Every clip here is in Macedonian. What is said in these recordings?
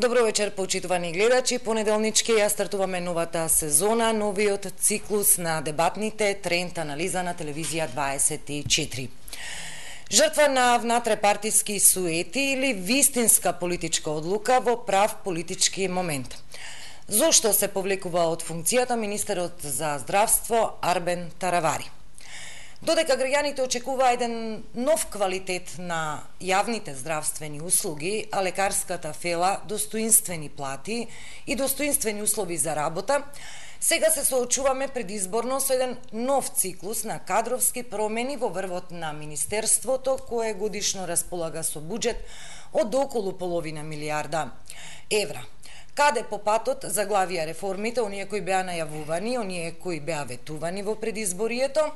Добро вечер, почитувани гледачи. Понеделнички ја стартуваме новата сезона, новиот циклус на дебатните тренд анализа на телевизија 24. Жртва на внатрепартиски суети или вистинска политичка одлука во прав политички момент. Зошто се повлекува од функцијата министерот за здравство Арбен Таравари? Додека граѓаните очекува еден нов квалитет на јавните здравствени услуги, а лекарската фела достоинствени плати и достоинствени услови за работа, сега се соочуваме предизборно со еден нов циклус на кадровски промени во врвот на Министерството, кое годишно располага со буџет од околу половина милијарда евра. Каде по патот заглавија реформите, оние кои беа најавувани, оние кои беа ветувани во предизборието,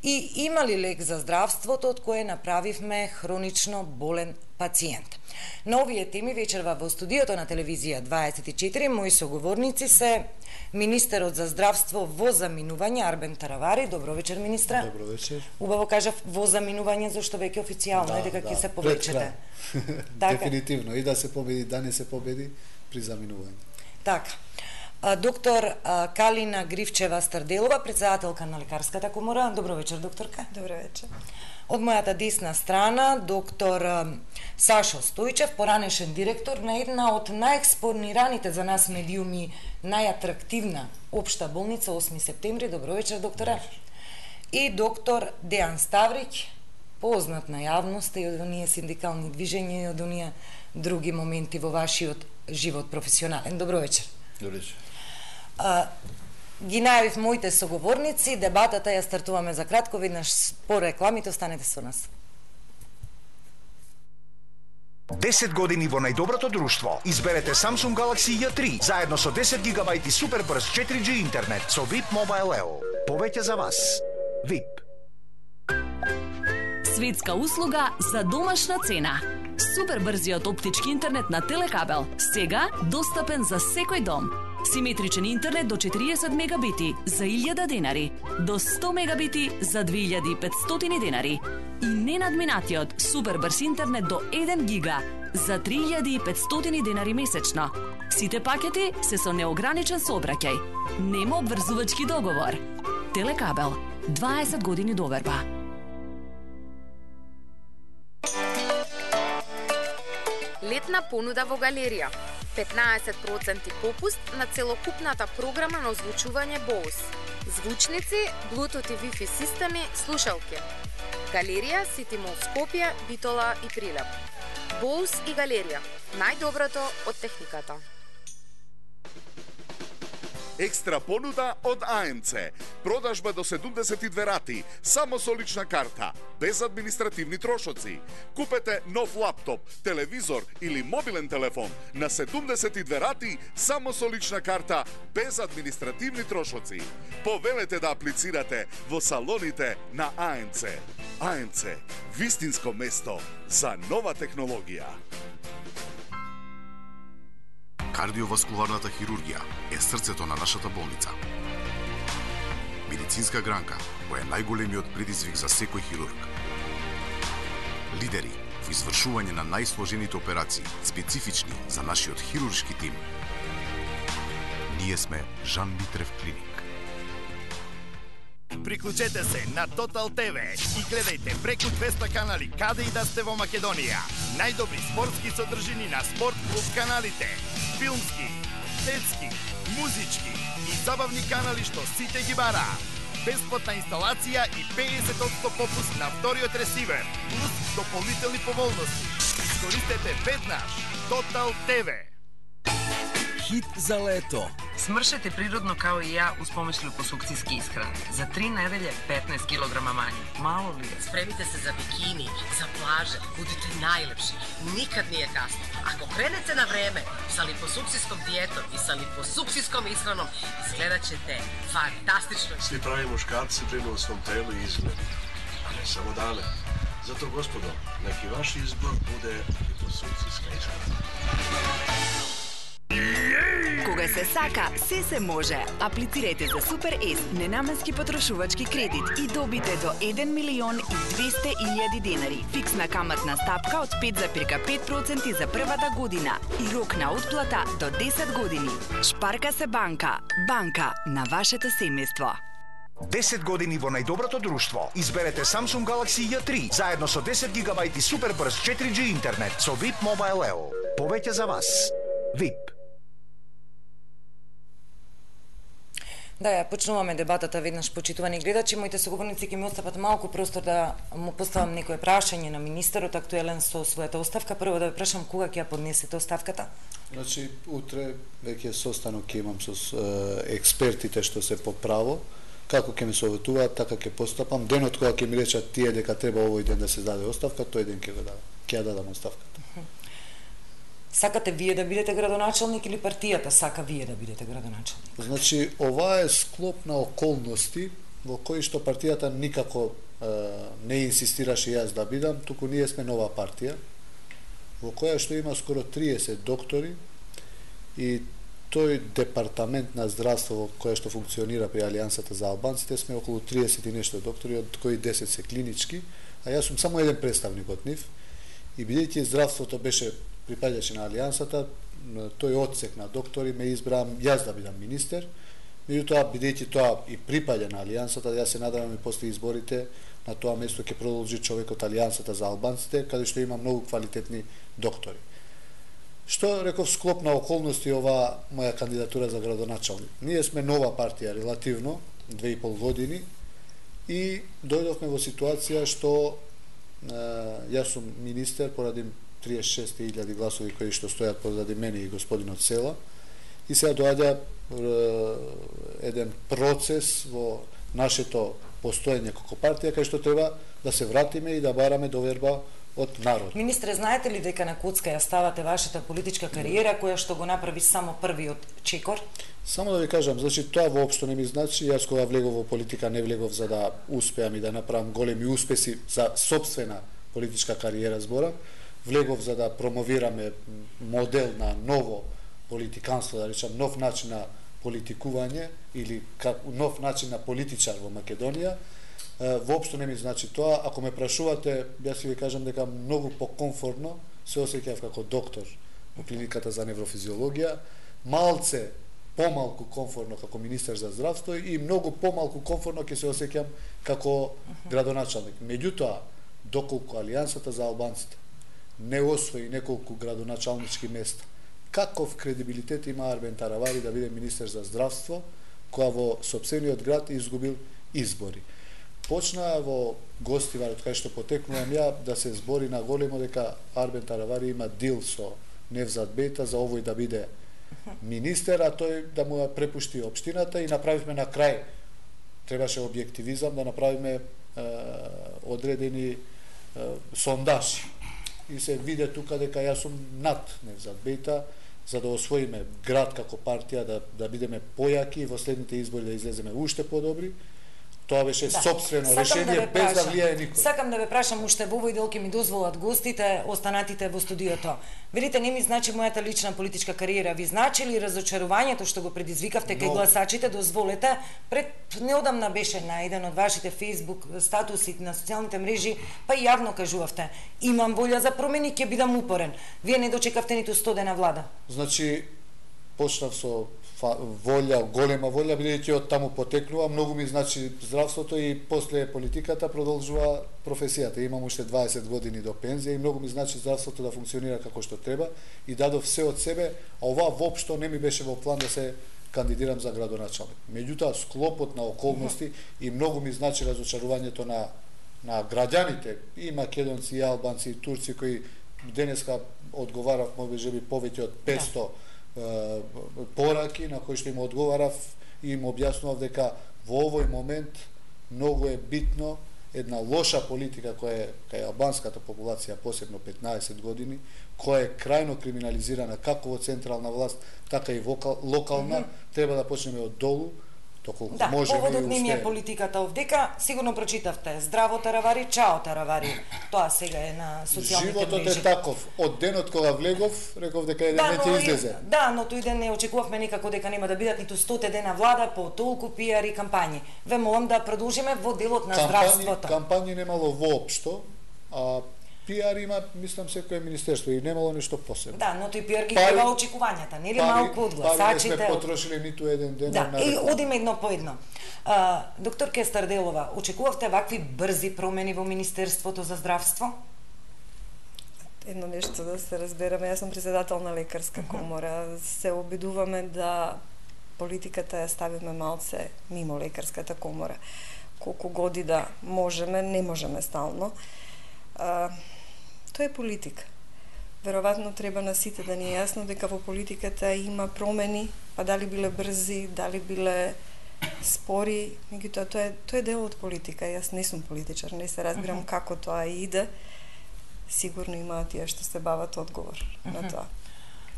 и има ли лек за здравството од кое направивме хронично болен пациент? На овие теми вечерва во студиото на телевизија 24 мои соговорници се министерот за здравство во заминување Арбен Таравари. Добро вечер, министра. Добро вечер. Убаво кажав во заминување, зашто веќе официјално е дека ќе се повлечете. Дефинитивно, и да се победи, да не се победи при заминување. Така. Доктор Калина Гривчева-Старделова, председателка на Лекарската комора. Добро вечер, докторка. Добро вечер. Од мојата десна страна, доктор Сашо Стојчев, поранешен директор на една од најекспонираните за нас медиуми, најатрактивна општа болница 8 септември. Добро вечер, доктора. И доктор Дејан Ставрич, познат на јавноста и од оние синдикални движења и од оние други моменти во вашиот живот професионален. Добро вечер. Добро вечер. Ги најавив моите соговорници, дебатата ја стартуваме за кратко, веднаш по рекламите, останете со нас. 10 години во најдоброто друштво. Изберете Samsung Galaxy J3 заедно со 10 гигабајти супербрз 4G интернет со VIP Mobile EO. Повеќе за вас. VIP. Светска услуга за домашна цена. Супербрзиот оптички интернет на Телекабел, сега достапен за секој дом. Симетричен интернет до 40 мегабити за 1000 денари, до 100 мегабити за 2500 денари и ненадминатиот супербрз интернет до 1 гига за 3500 денари месечно. Сите пакети се со неограничен сообраќај. Нема обврзувачки договор. Телекабел, 20 години доверба. Летна понуда во галерија. 15% попуст на целокупната програма на озвучување Bose. Звучници, Bluetooth и Wi-Fi системи, слушалки. Галерија, City Mall Скопје, Битола и Прилеп. Bose и галерија. Најдоброто од техниката. Екстра понуда од АНЦ. Продажба до 72 рати, само со лична карта, без административни трошоци. Купете нов лаптоп, телевизор или мобилен телефон на 72 рати, само со лична карта, без административни трошоци. Повелете да аплицирате во салоните на АНЦ. АНЦ, вистинско место за нова технологија. Кардиоваскуларната хирургија е срцето на нашата болница. Медицинска гранка која е најголемиот предизвик за секој хирург. Лидери во извршување на најсложените операции, специфични за нашиот хируршки тим. Ние сме Жан Митрев клиник. Приклучете се на Total TV и гледајте преку 200 канали каде и да сте во Македонија. Најдобри спортски содржини на Спорт клуб каналите. Филмски, детски, музички и забавни канали што сите ги бараат. Бесплатна инсталација и 50% попуст на вториот ресивер, плюс дополнителни поволности. Искористете веднаш Total TV. Хит за лето. Смршете природно као и ја уз помош липосукцијски исхрани. За 3 неделje 15 килограма мање. Мало ли е? Спремите се за бикини, за плаже, будете најлепши. Никад не е касно. Ако кренете на време sa липосукцијском диетом и sa липосукцијском исхраном, изгледачете фантастично. Сви прави мушкарци брину о свом телу и изгледу, а не само даме. Зато, господо, неки ваш избор буде липосукцијска исхрана. Кога се сака, се може. Аплицирајте за Супер С ненаменски потрошувачки кредит и добите до 1.200.000 денари. Фиксна каматна стапка од 5,5% за првата година и рок на отплата до 10 години. Шпарка се банка. Банка на вашето семејство. 10 години во најдоброто друштво. Изберете Samsung Galaxy J3 заедно со 10 гигабајти супер брз 4G интернет со VIP Mobile EO. Повеќе за вас. VIP. Да, ја почнуваме дебатата веднаш, почитувани гледачи. Моите соговорници ќе ми остават малку простор да му поставам некое прашање на министерот актуелен со својата оставка. Прво да ве прашам кога ќе ја поднесете оставката? Значи, утре веќе состанок ќе имам со експертите што се по право. Како ќе ми советуваат, така ќе постапам. Денот кога ќе ми речат тие дека треба овој ден да се даде оставка, тој ден ќе ја дадам оставката. Сакате вие да бидете градоначалник или партијата сака вие да бидете градоначалник? Значи, ова е склоп на околности во кои што партијата никако не инсистираше јас да бидам, туку ние сме нова партија, во која што има скоро 30 доктори и тој департамент на здравство во која што функционира при Алијансата за албанците сме околу 30 и нешто доктори, од кои 10 се клинички, а јас сум само еден представник од нив. И бидејќи здравството беше припаѓаше на Алијансата, тој одсек на доктори ме избраа јас да бидам министер. Меѓутоа, бидејќи тоа и припаѓа на Алијансата, јас се надевам и после изборите на тоа место ќе продолжи човек од Алијансата за албанците, каде што има многу квалитетни доктори. Што реков склоп на околности ова моја кандидатура за градоначалник? Ние сме нова партија релативно, 2,5 години и дојдовме во ситуација што јас сум министер поради 36.000 гласови кои што стојат позади мене и господинот Села и сега доаѓа еден процес во нашето постоење како партија кај што треба да се вратиме и да бараме доверба од народ. Министре, знаете ли дека на коцка ја ставате вашата политичка кариера која што го направи само првиот чекор? Само да ви кажам, значи тоа воопшто не ми значи, јас кога влегов во политика не влегов за да успеам и да направам големи успеси за сопствена политичка кариера зборам, влегов за да промовираме модел на ново политиканство, да речам нов начин на политикување или нов начин на политичар во Македонија. Воопшто не ми значи тоа. Ако ме прашувате, јас ќе ви кажам дека многу покомфортно се осеќав како доктор во клиниката за неврофизиологија, малце помалку комфортно како министер за здравство и многу помалку комфортно ќе се осеќам како градоначалник. Меѓутоа, доколку Алијансата за албанците не освои неколку градоначалнички места, каков кредибилитет има Арбен Таравари да биде министер за здравство, која во сопствениот град изгубил избори? Почна во Гостиварот, кај што потекнувам ја, да се збори на големо дека Арбен Таравари има дил со Невзат Бета за овој да биде министер, а тој да му ја препушти општината и направивме на крај, требаше објективизам, да направиме одредени сондажи. И се виде тука дека јас сум над Невзат Бета, за да освоиме град како партија, да бидеме појаки и во следните избори да излеземе уште подобри. Тоа беше сопствено решение без да влијае никој. Сакам да ве прашам уште во овој дел ќе ми дозволат гостите, останатите во студиото. Велите не ми значи мојата лична политичка кариера, ви значи ли разочарувањето што го предизвикавте кај гласачите? Дозволете, пред неодамна беше на еден од вашите Facebook статуси на социјалните мрежи, па и јавно кажувавте: имам волја за промени, ќе бидам упорен. Вие не дочекавте ниту 100 дена влада. Значи, почнав со волја, голема волја, бидејќи од таму потекнува, многу ми значи здравството и после политиката продолжува професијата. Имам уште 20 години до пензија и многу ми значи здравството да функционира како што треба и дадов се од себе, а ова воопшто не ми беше во план да се кандидирам за градоначалник. Меѓутоа, склопот на околности и многу ми значи разочарувањето на граѓаните, и македонци, и албанци, и турци, кои денеска одговарав можеби повеќе од 500 пораки на кои што им одговарав и им објаснував дека во овој момент многу е битно една лоша политика која е кај албанската популација, посебно 15 години, која е крајно криминализирана како во централна власт, така и локална, треба да почнеме од долу, доколку да, можеме и поводот не ми е успееме. политиката овдека, сигурно прочитавте здраво таравари, чао таравари. Тоа сега е на социјалните Животот мрежи. е таков. Од денот кога влегов, реков дека еден ден ќе излезе. Да, но тој ден не очекувавме никако дека нема да бидат ниту 100 дена влада по толку пиар и кампањи. Ве молам да продолжиме во делот на здравството. Кампањи немало воопшто, а пиар има, мислам, секое министерство и немало нешто посебно. Да, но тој пиар ги треба очекувањата, нели малку од гласачите. Пари не сме потрошили ниту еден ден да, на и реклама. одиме едно по едно. Доктор Кестарделова, очекувавте вакви брзи промени во Министерството за здравство? Едно нешто да се разбереме, јас сум председател на лекарска комора, се обидуваме да политиката ја ставиме малце мимо лекарската комора. Колку годи да можеме, не можеме стално. Тоа е политика. Веројатно треба на сите да ни е јасно дека во политиката има промени, па дали биле брзи, дали биле спори, меѓутоа тоа е дел од политика. Јас не сум политичар, не се разбирам како тоа иде. Сигурно има тие што се бават одговор на тоа.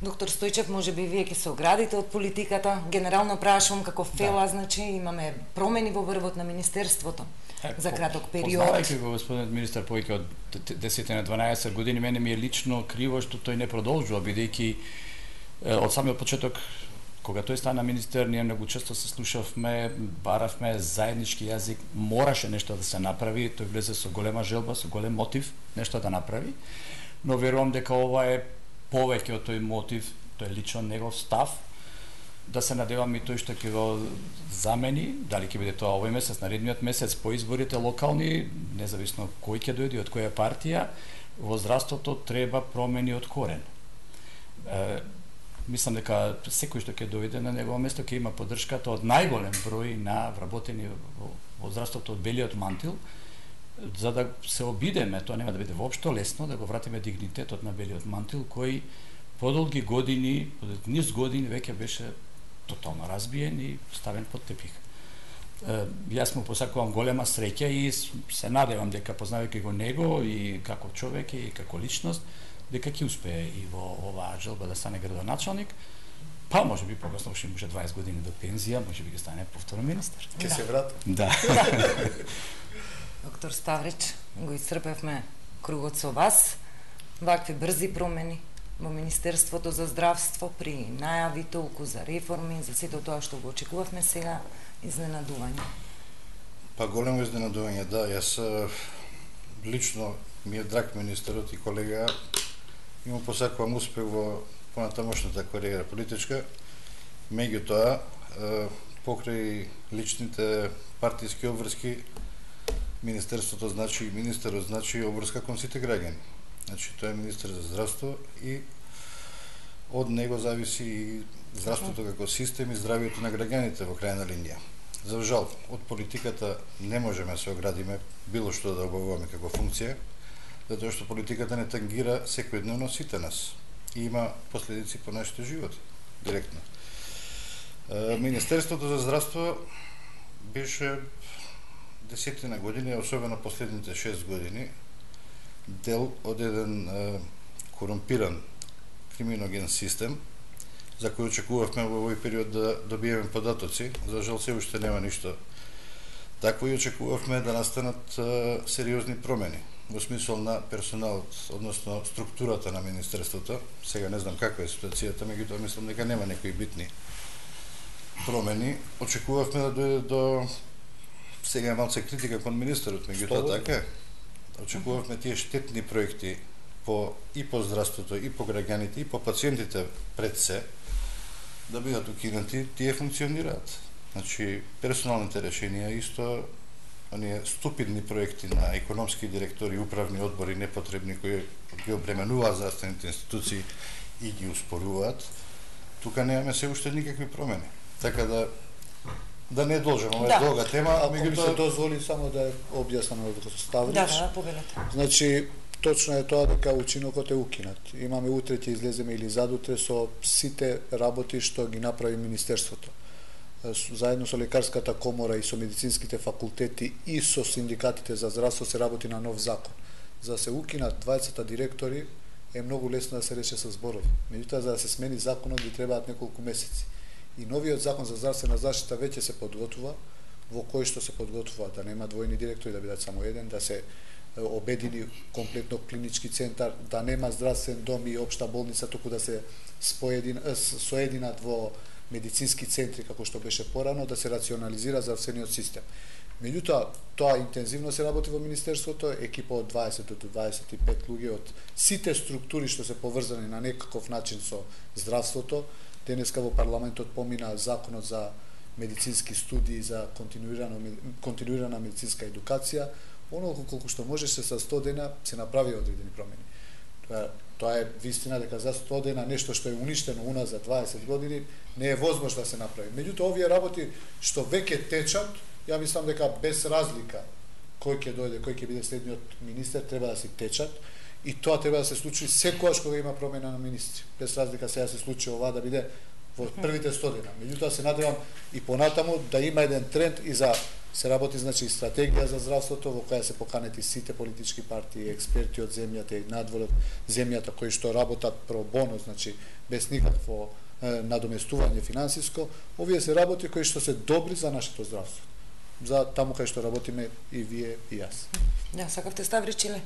Доктор Стојчев, може би вие ќе се оградите од политиката. Генерално прашувам како фела, значи имаме промени во врвот на Министерството за краток период. Познајќи го господинот министар повеќе од 10 на 12 години, мене ми е лично криво што тој не продолжува, бидејќи од самиот почеток, кога тој стана министер, ние многу често се слушавме, баравме заеднички јазик, мораше нешто да се направи, тој влезе со голема желба, со голем мотив, нешто да направи, но верувам дека ова е повеќе од тој мотив, тој лично негов став, да се надевам и тој што ќе го замени, дали ќе биде тоа овој месец, наредниот месец, по изборите локални, независно кој ќе дојде, од која партија, во здравството треба промени од корен. Мислам дека секој што ќе дојде на негово место ќе има поддршката од најголем број на вработени во здравството од белиот мантил, за да се обидеме, тоа нема да биде воопшто лесно, да го вратиме дигнитетот на белиот мантил, кој подолги години, под низ години веќе беше тотално разбиен и ставен под тепих. Јас му посакувам голема среќа и се надевам дека познавајќи го него и како човек и како личност, дека ќе успее и во оваа желба да стане градоначалник, па може би погасно уште може 20 години до пензија, може би ќе стане повторно министер. Ќе се врати. Да. Доктор Ставрич, го исцрпевме кругот со вас. Вакви брзи промени во Министерството за здравство при најави толку за реформи, за сето тоа што го очекувавме сега, изненадување. Па големо изненадување, да. Јас лично ми е драг министерот и колега и му посакувам успех во понатамошната кариера политичка. Меѓутоа, покрај личните партиски обврски, Министерството значи, министерот значи обврска кон сите граѓани. Значи, тој е министер за здравство и од него зависи и здравството како систем и здравието на граѓаните во крајна линија. За жал, од политиката не можеме се оградиме било што да обавуваме како функција, затоа што политиката не тангира секојдневно сите нас и има последици по нашите животи, директно. Министерството за здравство беше десетина години, особено последните 6 години, дел од еден корумпиран криминоген систем, за кој очекувавме во овој период да добиеме податоци. За жал се уште нема ништо такво и очекувавме да настанат сериозни промени во смисол на персоналот, односно структурата на Министерството. Сега не знам каква е ситуацијата, меѓутоа мислам дека нема некои битни промени. Очекувавме да дојде до... Сега е малце критика кон министерот, меѓутоа така е. Очекувавме тие штетни проекти и по здравството, и по граѓаните, и по пациентите пред се, да бидат укинати, тие функционираат. Значи, персоналните решенија исто, оние ступидни проекти на економски директори, управни одбори, непотребни, кои ги обременуваат здравствените институции и ги успоруваат, тука немаме се уште никакви промени. Така да не должам, ова е долга тема. Ако ми се дозволи само да објаснам на доктор Ставрич. Да, повелете. Значи, точно е тоа дека учинокот е укинат. Имаме утре ќе излеземе или задутре со сите работи што ги направи Министерството. Заедно со лекарската комора и со медицинските факултети и со синдикатите за здравство се работи на нов закон. За да се укинат 20 директори е многу лесно да се рече со зборови. Меѓутоа, за да се смени законот, би требаат неколку месеци. И новиот закон за здравствена заштита веќе се подготвува, во кој што се подготвува да нема двојни директори, да бидат само еден, да се обедини комплетно клинички центар, да нема здравствен дом и општа болница, туку да се соединат во медицински центри, како што беше порано, да се рационализира здравствениот систем. Меѓутоа, тоа интензивно се работи во Министерството, екипа од 20 до 25 луѓе од сите структури што се поврзани на некаков начин со здравството. Денеска во парламентот помина законот за медицински студии, за континуирана медицинска едукација. Оно колку што можеше со 100 дена се направи одредени промени. Тоа е вистина дека за 100 дена нешто што е уништено у нас за 20 години не е возможно да се направи. Меѓутоа, овие работи што веќе течат, ја мислам дека без разлика кој ќе дојде, кој ќе биде следниот министер, треба да се течат и тоа треба да се случи секогаш кога има промена на министри. Без разлика сега се случи ова да биде во првите 100 дена. Меѓутоа се надевам и понатаму да има еден тренд и за се работи значи стратегија за здравството во која се поканети сите политички партии, експерти од земјата и надвор од земјата кои што работат про боно, значи без никакво надоместување финансиско. Овие се работи кои што се добри за нашето здравство. За таму кај што работиме и вие и јас. Да, сакавте Ставричиле?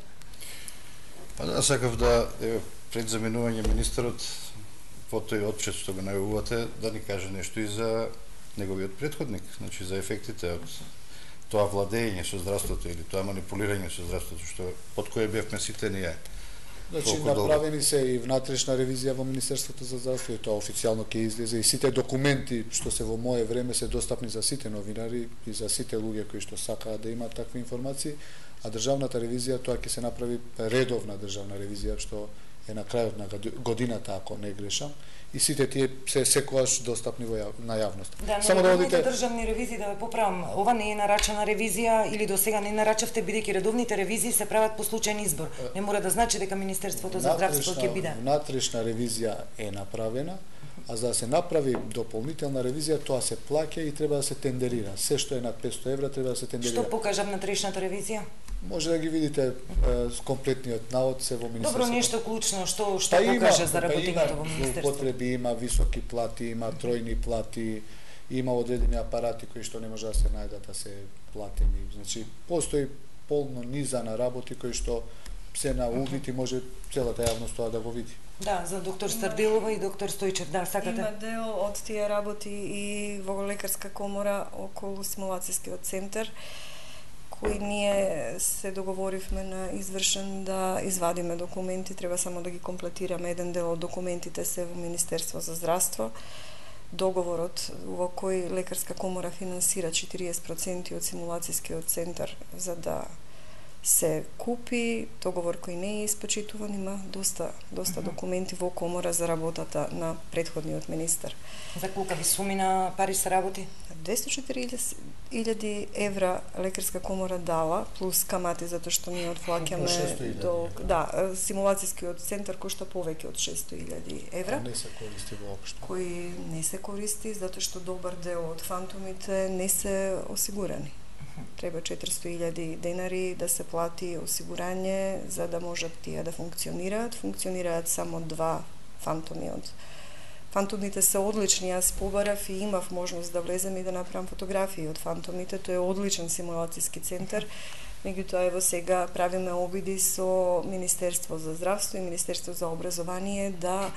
Па да, сакав да пред заменување министерот во тој отчет што го најавувате да ни каже нешто и за неговиот претходник, значи за ефектите од тоа владење со здравството или тоа манипулирање со здравството што под кое бевме сите ние. Значи направени се и внатрешна ревизија во Министерството за здравство и тоа официјално ќе излезе и сите документи што се во мое време се достапни за сите новинари и за сите луѓе кои што сакаат да имаат такви информации, а државната ревизија тоа ќе се направи редовна државна ревизија што е на крајот на годината ако не грешам и сите тие се секогаш достапни на јавност. Да, само да одите државни ревизии да ве поправам, ова не е нарачана ревизија или досега не нарачавте бидејќи редовните ревизии се прават по случајен избор. Не мора да значи дека Министерството за здравство ќе биде. Внатрешна ревизија е направена, а за да се направи дополнителна ревизија тоа се плаќа и треба да се тендерира. Се што е над 500 евра треба да се тендерира. Што покажа внатрешната ревизија? Може да ги видите комплетниот навод се во Министерството. Добро, нешто клучно, што покаже за работењето во Министерството? Потреби, има високи плати, има тројни плати, има одредени апарати кои што не може да се најдат да се платени. Значи, постои полно низа на работи кои што се на увид и може целата јавност тоа да го види. Да, за доктор Старделова и доктор Стојчев, да, сакате? Има дел од тие работи и во лекарска комора околу симулацијскиот центар, кои ние се договоривме на извршен да извадиме документи, треба само да ги комплетираме. Еден дел од документите се во Министерство за здравство. Договорот во кој лекарска комора финансира 40% од симулацијскиот центар за да се купи, договор кој не е испочитуван, има доста документи во комора за работата на претходниот министер. За колку ви суми на пари се работи? 240.000 евра лекарска комора дала, плюс камати, затоа што ние отплаќаме до... Да, симулацијскиот центар кошта повеќе од 600.000 евра. Не се користи воопшто. Кои не се користи, затоа што добар дел од фантомите не се осигурани. Треба 400.000 денари да се плати осигурање за да можат тие да функционираат. Функционираат само 2 фантоми од фантомите се одлични, јас побарав и имав можност да влезем и да направам фотографии од фантомите. Тој е одличен симулацијски центар. Меѓутоа ево сега правиме обиди со Министерство за здравство и Министерство за образование да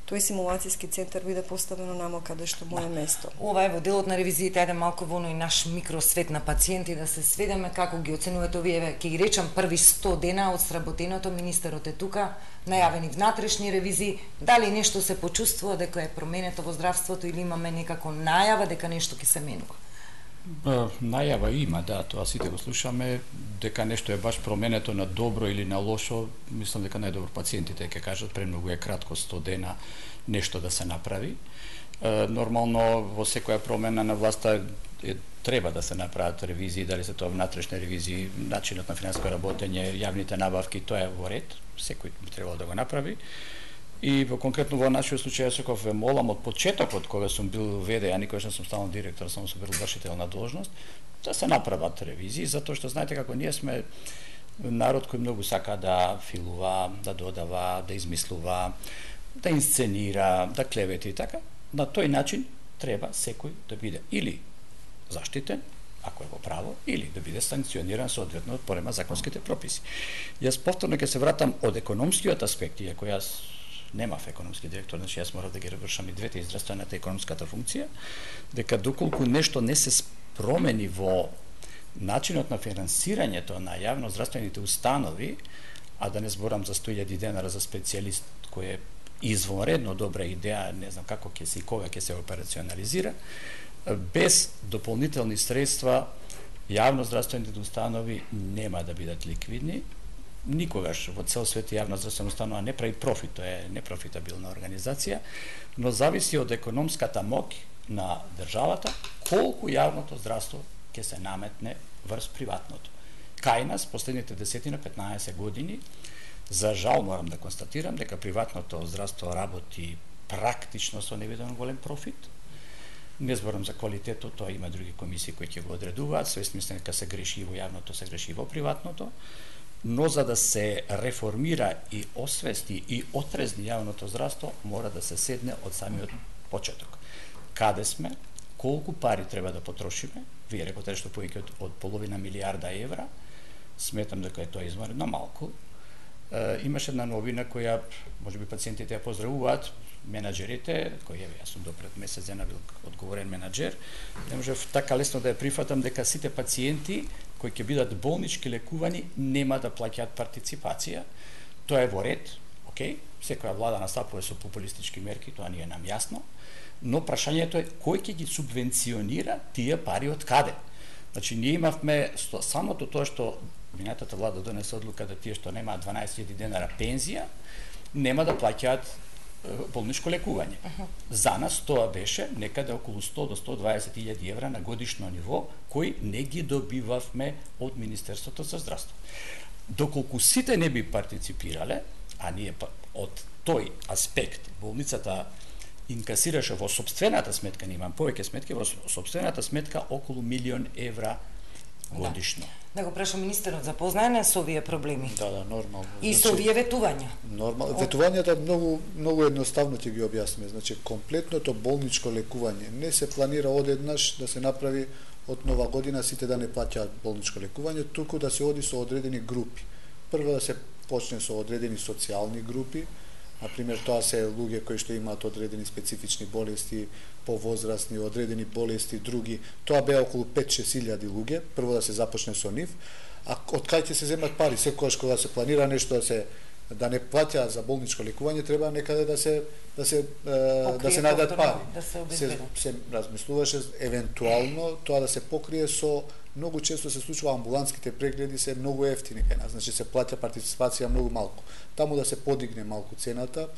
тој симулацијски центар биде поставено намо каде што му е место. Ова е во делот на ревизиите, ајде малку во оној наш микросвет на пациенти да се сведеме како ги оценувате овие, ќе ги речам први 100 дена од сработеното, министерот е тука, најавени внатрешни ревизии, дали нешто се почувствува дека е променето во здравството или имаме некако најава дека нешто ќе се менува? Најава има, да, тоа сите го слушаме, дека нешто е баш променето на добро или на лошо, мислам дека најдобро пациентите ќе кажат, премногу е кратко 100 дена нешто да се направи. Нормално во секоја промена на власта треба да се направат ревизии, дали се тоа внатрешни ревизии, начинот на финансиско работење, јавните набавки, тоа е во ред, секој би требало да го направи. И во конкретно во нашиот случај, јас секогаш ве молам од почетокот, кога сум бил ВД, а никогаш не сум стален директор, само сум бил вршител на должност, да се направат ревизии, затоа што знаете како ние сме народ кој многу сака да филува, да додава, да измислува, да инсценира, да клевети и така. На тој начин треба секој да биде или заштитен, ако е во право, или да биде санкциониран соодветно порема законските прописи. Јас повторно ќе се вратам од економскиот аспект, иако јас немав економски директор, значи јас морав да ги ревршам и двете, и здравствената и економската функција, дека доколку нешто не се промени во начинот на финансирањето на јавно-здравствените установи, а да не зборам за 100.000 денара за специјалист, кој е извонредно добра идеја, не знам како ќе се и кога ќе се операционализира, без дополнителни средства јавно-здравствените установи нема да бидат ликвидни. Никогаш во цел свет јавно-здравствена установа не прави профит, тоа е непрофитабилна организација, но зависи од економската моќ на државата колку јавното здравство ќе се наметне врз приватното. Кај нас последните 10-15 години, за жал морам да констатирам дека приватното здравство работи практично со невиден голем профит. Не зборам за квалитетот, тоа има други комисии кои ќе го одредуваат, свесни сме дека се греши и во јавното, се греши и во приватното, но за да се реформира и освести и отрезни јавното здравство, мора да се седне од самиот почеток. Каде сме, колку пари треба да потрошиме, вие рекоте што повеќе од половина милиарда евра, сметам дека е тоа изморено малку. Имаше една новина која, можеби пациентите ја поздравуваат, менаџерите, кој јас сум до пред месец дена бил одговорен менаџер, не можев така лесно да ја прифатам дека сите пациенти кои ќе бидат болнички лекувани нема да плаќаат партиципација. Тоа е во ред, окей, секоја влада настапува со популистички мерки, тоа ни е нам јасно, но прашањето е кој ќе ги субвенционира тие пари од каде? Значи, ние имавме самото тоа што минатата влада донесе одлука да тие што немаат 12.000 денара пензија, нема да плаќаат болничко лекување. За нас тоа беше некаде околу 100 до 120.000 евра на годишно ниво, кои не ги добивавме од Министерството за здравство. Доколку сите не би партиципирале, а ние од тој аспект болницата инкасираше во собствената сметка, не имам повеќе сметки, во собствената сметка околу 1.000.000 евра годишно. Да го прашам министерот, запознаен со овие проблеми? Да, нормално. И со овие ветувања? Нормално. Ветувањата многу едноставно ќе ги објасниме. Значи, комплетното болничко лекување не се планира одеднаш да се направи од нова година сите да не плаќаат болничко лекување, туку да се оди со одредени групи. Прво да се почне со одредени социјални групи, например, тоа се луѓе кои што имаат одредени специфични болести, повозрастни, одредени болести, други. Тоа беа околу 5-6 илјади луѓе, прво да се започне со нив, а од кај ќе се земат пари? Секогаш кога се планира нешто да не плаќа за болничко лекување, треба некаде да се најдат пари. Да се размислуваше евентуално тоа да се покрие со многу често се случува амбулантските прегледи се многу ефтини кај нас, значи се плаќа партиципација многу малку. Таму да се подигне малку цената,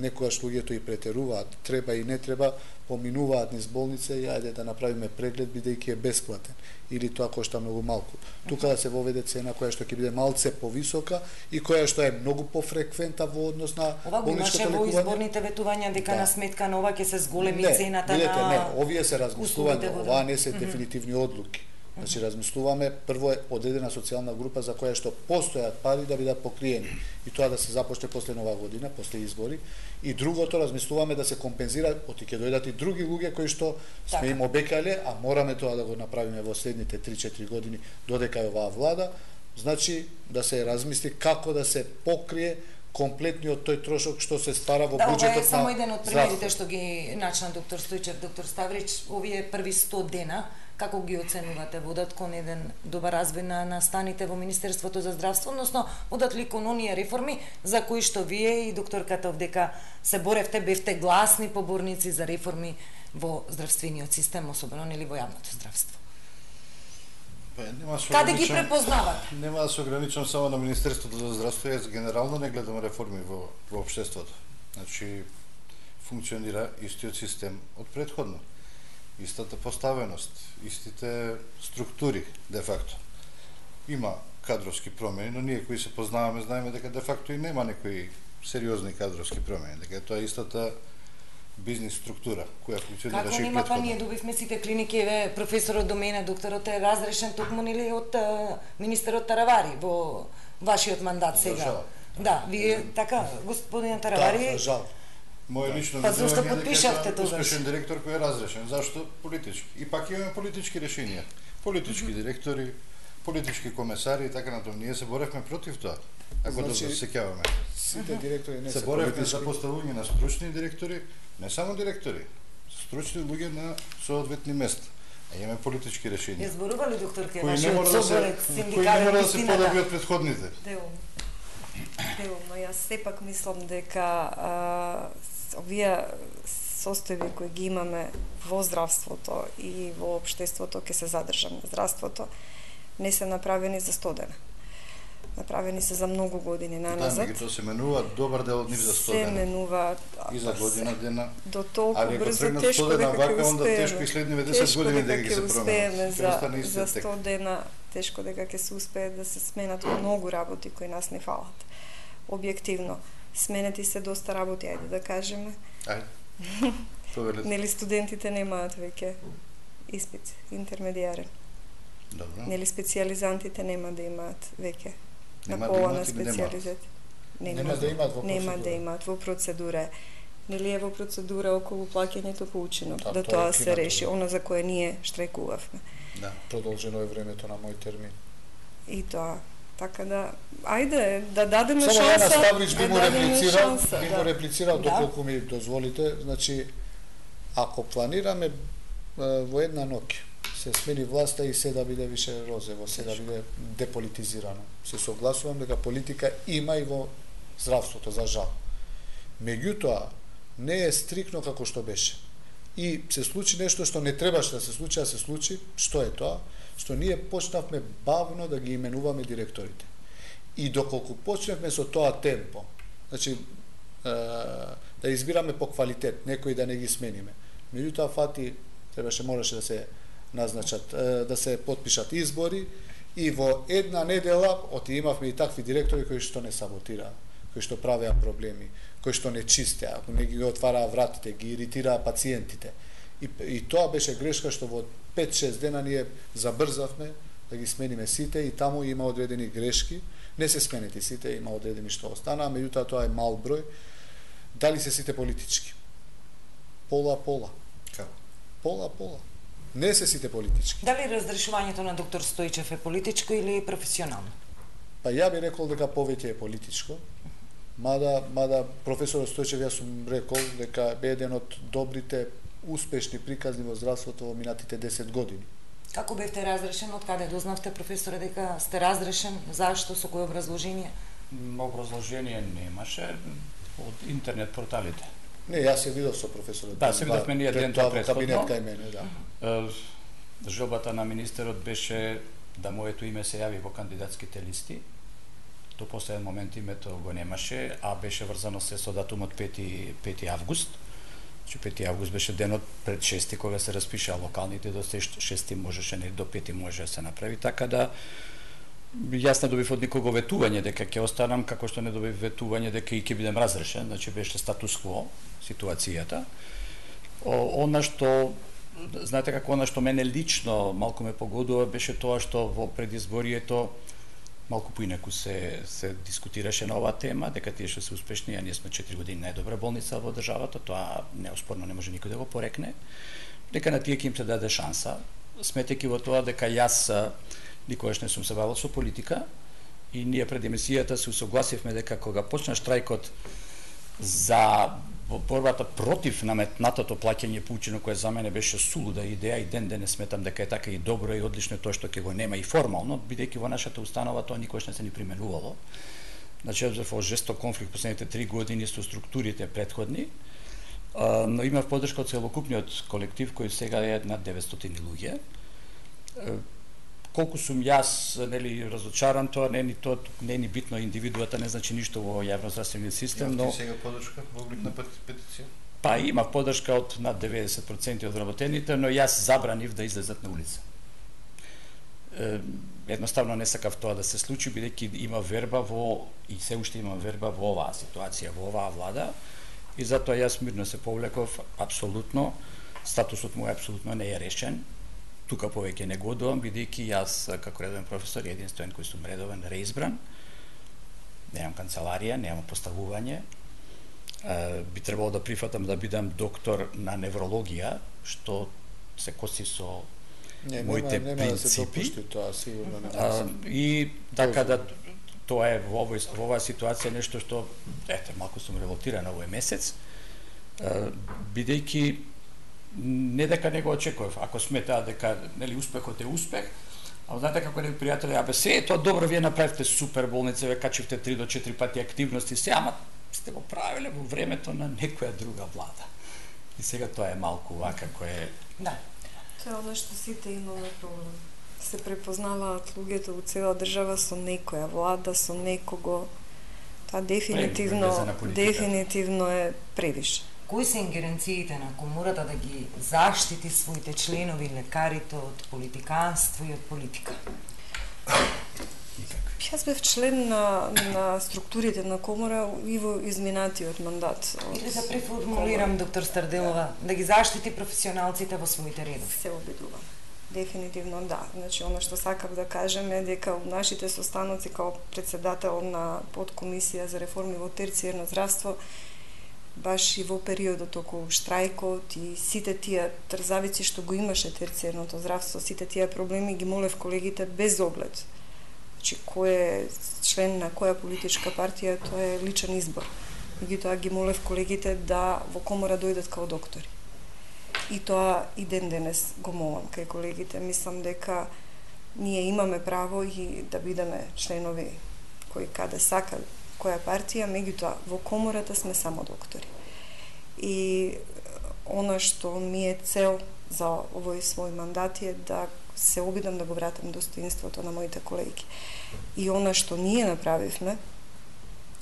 некогаш луѓето и претеруваат, треба и не треба, поминуваат низ болница и ајде да направиме преглед бидејќи е бесплатен или тоа кошта многу малку. Тука да се воведе цена која што ќе биде малце повисока и која што е многу пофреквентна во однос на болничкото лекување. Ова во изборните ветувања дека на сметка на ова ќе се зголеми цената на... Не, овие се размислувања, оваа не се дефинитивни одлуки. Значи, размислуваме, прво е одредена социјална група за која што постојат пари да бидат покриени и тоа да се започне после нова година, после избори, и другото размислуваме да се компензира, оти ќе дојдат и други луѓе кои што сме им обекале, а мораме тоа да го направиме во следните 3-4 години додека е оваа влада, значи да се размисли како да се покрие комплетниот тој трошок што се ствара во буџетот на... Да, ова е само еден од примерите што ги начна доктор Стојчев, доктор Ставрич, овие први 100 дена, како ги оценувате? Водат кон еден добар развој на станите во Министерството за здравство, односно водат ли кон оние реформи за кои што вие и докторката овдека се боревте, бевте гласни поборници за реформи во здравствениот систем, особено нели во јавното здравство? Каде ги препознават? Нема да се ограничам само на Министерството за здравство, јас генерално не гледам реформи во општеството. Значи, функционира истиот систем од претходно. Истата поставеност, истите структури, де факто. Има кадровски промени, но ние кои се познаваме, знаеме дека де факто и нема некои сериозни кадровски промени, дека тоа е истата бизнес структура која функционираше и претходно. Како нема, па ние добивме сите клиники, професорот до мене, докторот е разрешен токму нели од министерот Таравари во вашиот мандат сега. Да, вие така, господин Таравари... Да, жал. Моје лично Па зашто видување потпишавте дека тогаш? успешен директор кој е разрешен. Зашто? Политички. И пак имаме политички решенија. Политички директори, политички комесари и така натаму. Ние се боревме против тоа. Ако да се сеќаваме. Сите директори не се боревме за поставување на стручни директори, не само директори, стручни луѓе на соодветни места. А имаме политички решенија. Ја зборува ли докторке Кои вашиот соборец не синдикален мора да се подобри од претходните. Делумно, јас сепак мислам дека овие состојби кои ги имаме во здравството и во општеството ќе се задржам на здравството, не се направени за 100 дена. Направени се за многу години наназад. Да, меѓутоа се менуваат добар дел од нив за 100 дена. Се менуваат и за година дена. До толку брзо, тешко дека ќе успееме. Onda тешко и следниве 10 години дека ќе се променат. За 100 дена тешко дека ќе се успее да се сменат многу работи кои нас не фалат. Објективно, сменети се доста работи, ајде да кажеме. Ајде. Нели студентите немаат веќе испит интермедиарен. Добро. Нели специјализантите нема да имаат веќе на пола на специјализет. Нема да имаат во процедура. Нели е во процедура околу плаќањето по учинок, да тоа се реши, она за кое ние штрајкувавме. Да, продолжено е времето на мој термин. И тоа. Така да, ајде, да дадеме шанса. Само Јана Ставрич би му реплицирал, доколку ми дозволите. Значи, ако планираме во една ноќ, се смени власта и се да биде више розево, се да биде деполитизирано. Се согласувам дека политика има и во здравството, за жал. Меѓутоа, не е стрикно како што беше. И се случи нешто што не требаше да се случи, а се случи. Што е тоа? Што ние почнавме бавно да ги именуваме директорите. И доколку почнавме со тоа темпо, значи, да избираме по квалитет, некои да не ги смениме. Меѓутоа, фати, мораше да се назначат, да се потпишат избори и во една недела имавме и такви директори кои што не саботираа, кои што правеа проблеми, кои што не чистеа, не ги отвараа вратите, ги иритираа пациентите. И тоа беше грешка што во 5-6 дена ние забрзавме да ги смениме сите и таму има одредени грешки. Не се сменети сите, има одредени што останаа, меѓутоа тоа е мал број. Дали се сите политички? Пола-пола. Како? Пола-пола. Не се сите политички. Дали разрешувањето на доктор Стојчев е политичко или професионално? Па ја би рекол дека повеќе е политичко. Мада професорот Стојчев јас сум рекол дека бе еден од добрите успешни приказни во здравството во минатите 10 години. Како бевте разрешен? Од каде дознавте, професоре, дека сте разрешен? Зашто? Со кој образложение? Образложение немаше од интернет порталите. Не, јас се видов со професорот. Да, се видовме ние ден тоа претходно. Кабинет кај мене, да. Желбата на министерот беше да моето име се јави во кандидатските листи. До последен момент името го немаше, а беше врзано се со датумот 5 август. 5 август беше денот пред 6 кога се распишаа локалните, до 6 можеше, не до 5 може да се направи, така да јас не добив од никого ветување дека ќе останам, како што не добив ветување дека и ќе бидем разрешен, значи беше статус кво ситуацијата. Она што, знаете како, она што мене лично малку ме погодува беше тоа што во предизборието малку поинаку се дискутираше на оваа тема, дека тие што се успешни, а ние сме 4 години најдобра болница во државата, тоа неоспорно не може никој да го порекне, дека на тие ќе им се даде шанса, сметејќи во тоа дека јас никогаш не сум се бавил со политика и ние пред емисијата се усогласивме дека кога почна штрајкот за борбата против наметнатото плаќање по учинок, кое за мене беше сулуда идеја и ден денес сметам дека е така и добро и одлично тоа што ќе го нема и формално, бидејќи во нашата установа тоа никогаш не се ни применувало. Значи, во жесток конфликт последните 3 години со структурите претходни, но имав поддршка од целокупниот колектив кој сега е над 900 луѓе. Колку сум јас, нели, разочаран, тоа не е ни битно, индивидуата не значи ништо во јавноздравствениот систем, но сега поддршка во облик на петиција? Па имав поддршка од над 90% од вработените, но јас забранив да излезат на улица. Едноставно не сакав тоа да се случи, бидејќи има верба и се уште има верба во оваа ситуација, во оваа влада, и затоа јас мирно се повлеков, апсолутно, статусот мој апсолутно не е решен. Тука повеќе не годувам, бидејќи јас како редовен професор единствен кој сум редовен реизбран, немам канцеларија, немам поставување, би требало да прифатам да бидам доктор на неврологија, што се коси со моите принципи. Нема да се допушти тоа, сигурно нема. И така да тоа е во оваа ситуација нешто што, ете, малку сум револтиран овој месец, бидејќи не дека не го очекував, ако сметаа дека нели успехот е успех, а знаете како некои пријатели, абе се тоа добро, вие направивте супер болница, ве качивте 3 до 4 пати активности, се, ама сте го правиле во времето на некоја друга влада. И сега тоа е малку вака кој е... Да. Тоа е оно што сите имаме проблем. Се препознаваат луѓето во цела држава со некоја влада, со некого. Тоа дефинитивно е превише. Кои се ингеренциите на комората да ги заштити своите членови, лекарите од политиканство и од политика? Јас бев член на структурите на комора и во изминатиот мандат. Или да преформулирам, доктор Старделова, да ги заштити професионалците во своите редови? Се обидувам. Дефинитивно да. Значи, оно што сакав да кажем е дека нашите состаноци као председател на подкомисија за реформи во терцијерно здравство, баш и во периодот околу штрајкот и сите тие трзавици што го имаше терцијерното здравство, сите тие проблеми ги молев колегите без оглед. Значи, кој е член на која политичка партија, тоа е личен избор. Меѓутоа ги молев колегите да во комора дојдат као доктори. И тоа и ден денес го молам кај колегите. Мислам дека ние имаме право и да бидеме членови кои каде сака која партија, меѓутоа во комората сме само доктори. И она што ми е цел за овој свој мандат е да се обидам да го вратам достоинството на моите колеги. И она што ние направивме,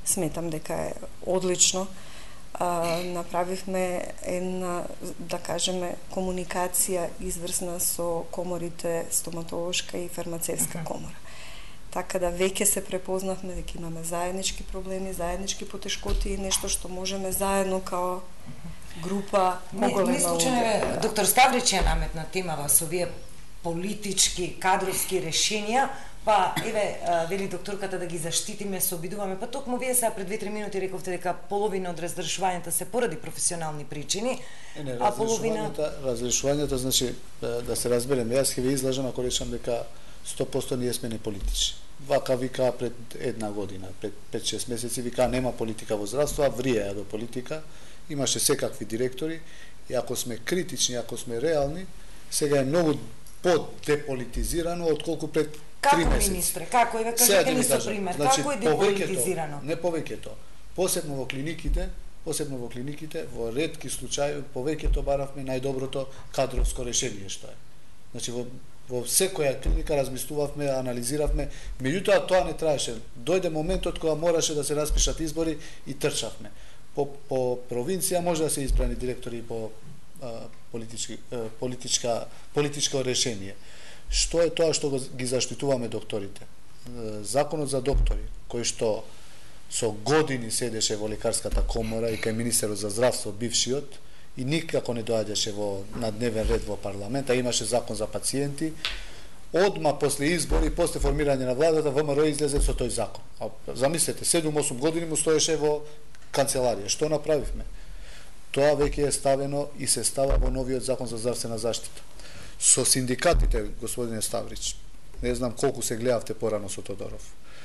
сметам дека е одлично, направивме една, да кажеме, комуникација изврсна со коморите стоматолошка и фармацевска комора. Така да веќе се препознавме дека имаме заеднички проблеми, заеднички потешкоти и нешто што можеме заедно као група поголема. Не случајно доктор Ставрич ја наметна темава со овие политички, кадровски решенија, па еве вели докторката да ги заштитиме, се обидуваме, па токму вие сега пред 2-3 минути рековте дека половина од разрешувањата се поради професионални причини, а половина разрешувањата, значи да се разбереме, јас ќе ви излажам ако речам дека 100% ние сме неполитични. Вака вика пред една година, пред 5-6 месеци вика нема политика во здравство, а вриеја до политика, имаше секакви директори и ако сме критични, ако сме реални, сега е многу по-деполитизирано отколку пред 3 месеци. Како министре, како е, кажете ни со пример, значи, како е деполитизирано? Не повеќето, посебно во клиниките, во ретки случаи, повеќето баравме најдоброто кадровско решение што е. Значи во секоја клиника размислувавме, анализиравме, меѓутоа тоа не траеше. Дојде моментот кога мораше да се распишат избори и трчавме. По провинција може да се избрани директори по политичко решение. Што е тоа што ги заштитуваме докторите? Законот за доктори, кој што со години седеше во лекарската комора и кај министерот за здравство бившиот и никако не доаѓаше на дневен ред во парламент, а имаше закон за пациенти, одма после избори, после формирање на владата, ВМРО излезе со тој закон. А замислете, 7-8 години му стоеше во канцеларија. Што направивме? Тоа веќе е ставено и се става во новиот закон за здравствена заштита. Со синдикатите, господине Ставрич, не знам колку се гледавте порано со Тодоров.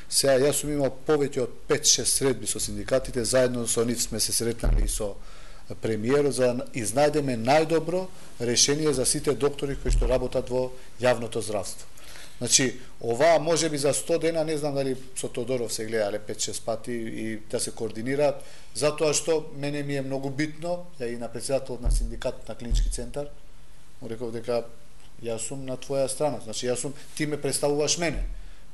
Сега јас сум имал повеќе од 5-6 средби со синдикатите, заедно со нив сме се сретнали и со премиерот за да изнајдеме најдобро решение за сите доктори кои што работат во јавното здравство. Значи, оваа може би за 100 дена, не знам дали со Тодоров се гледале 5-6 пати и да се координираат, затоа што мене ми е многу битно, ја и на председателот на синдикатот на клинички центар, му реков дека јас сум на твоја страна, значи јас сум, ти ме представуваш мене.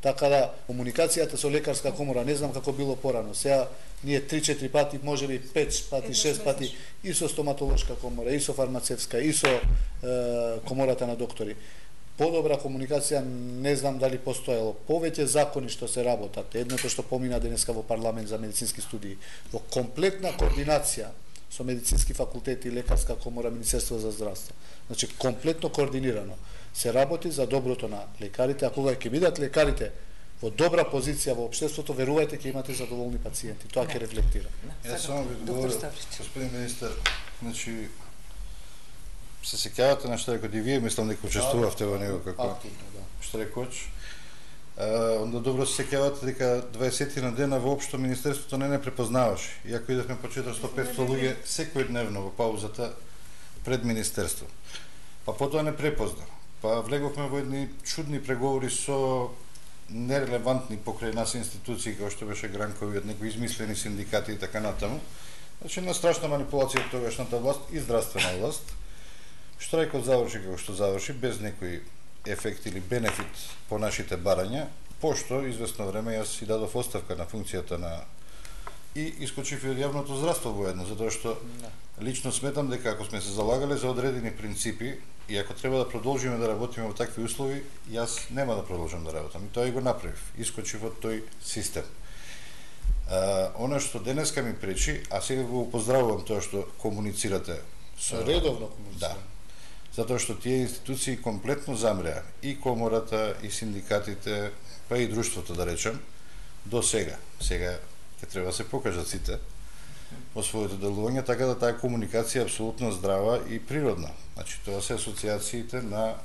Така да, комуникацијата со лекарска комора, не знам како било порано, сега ние 3-4 пати, може би 5 пати, 6 пати, и со стоматолошка комора, и со фармацевска, и со комората на доктори. Подобра комуникација не знам дали постоело. Повеќе закони што се работат, едното што помина денеска во парламент за медицински студии, во комплетна координација со медицински факултети и лекарска комора, Министерство за здравство. Значи, комплетно координирано се работи за доброто на лекарите, а кога ќе бидат лекарите во добра позиција во општеството, верувајте ќе имате задоволни пациенти. Тоа ќе рефлектира. Јас само ви говорам, господин министер, значи се сеќавате на што рекот и вие, мислам дека учествувавте во него како штрекоч. Онда добро се сеќавате дека 20 на дена воопшто министерството не препознаваше. Иако идевме по 400-500 луѓе секојдневно во паузата пред министерство. Па потоа не препозна. Па влеговме во едни чудни преговори со нерелевантни покрај нас институции, како што беше Гранкови, од некои измислени синдикати и така натаму. Значи, на страшна манипулација од тогашната власт и здравствена власт. Штрајкот заврши како што заврши, без некој ефект или бенефит по нашите барања, пошто известно време јас си дадов оставка на функцијата на и искочив и од јавното здравство воедно, затоа што лично сметам дека ако сме се залагале за одредени принципи и ако треба да продолжиме да работиме во такви услови, јас нема да продолжам да работам. И тоа и го направив. Искочив од тој систем. Она што денеска ми пречи, а сега го поздравувам тоа што комуницирате со редовно комуницираме. Да. Затоа што тие институции комплетно замреа, и комората, и синдикатите, па и друштвото, да речем, до сега. Сега ќе треба да се покажат сите во своето делување, така да таа комуникација е апсолутно здрава и природна. Значи, тоа се асоциациите на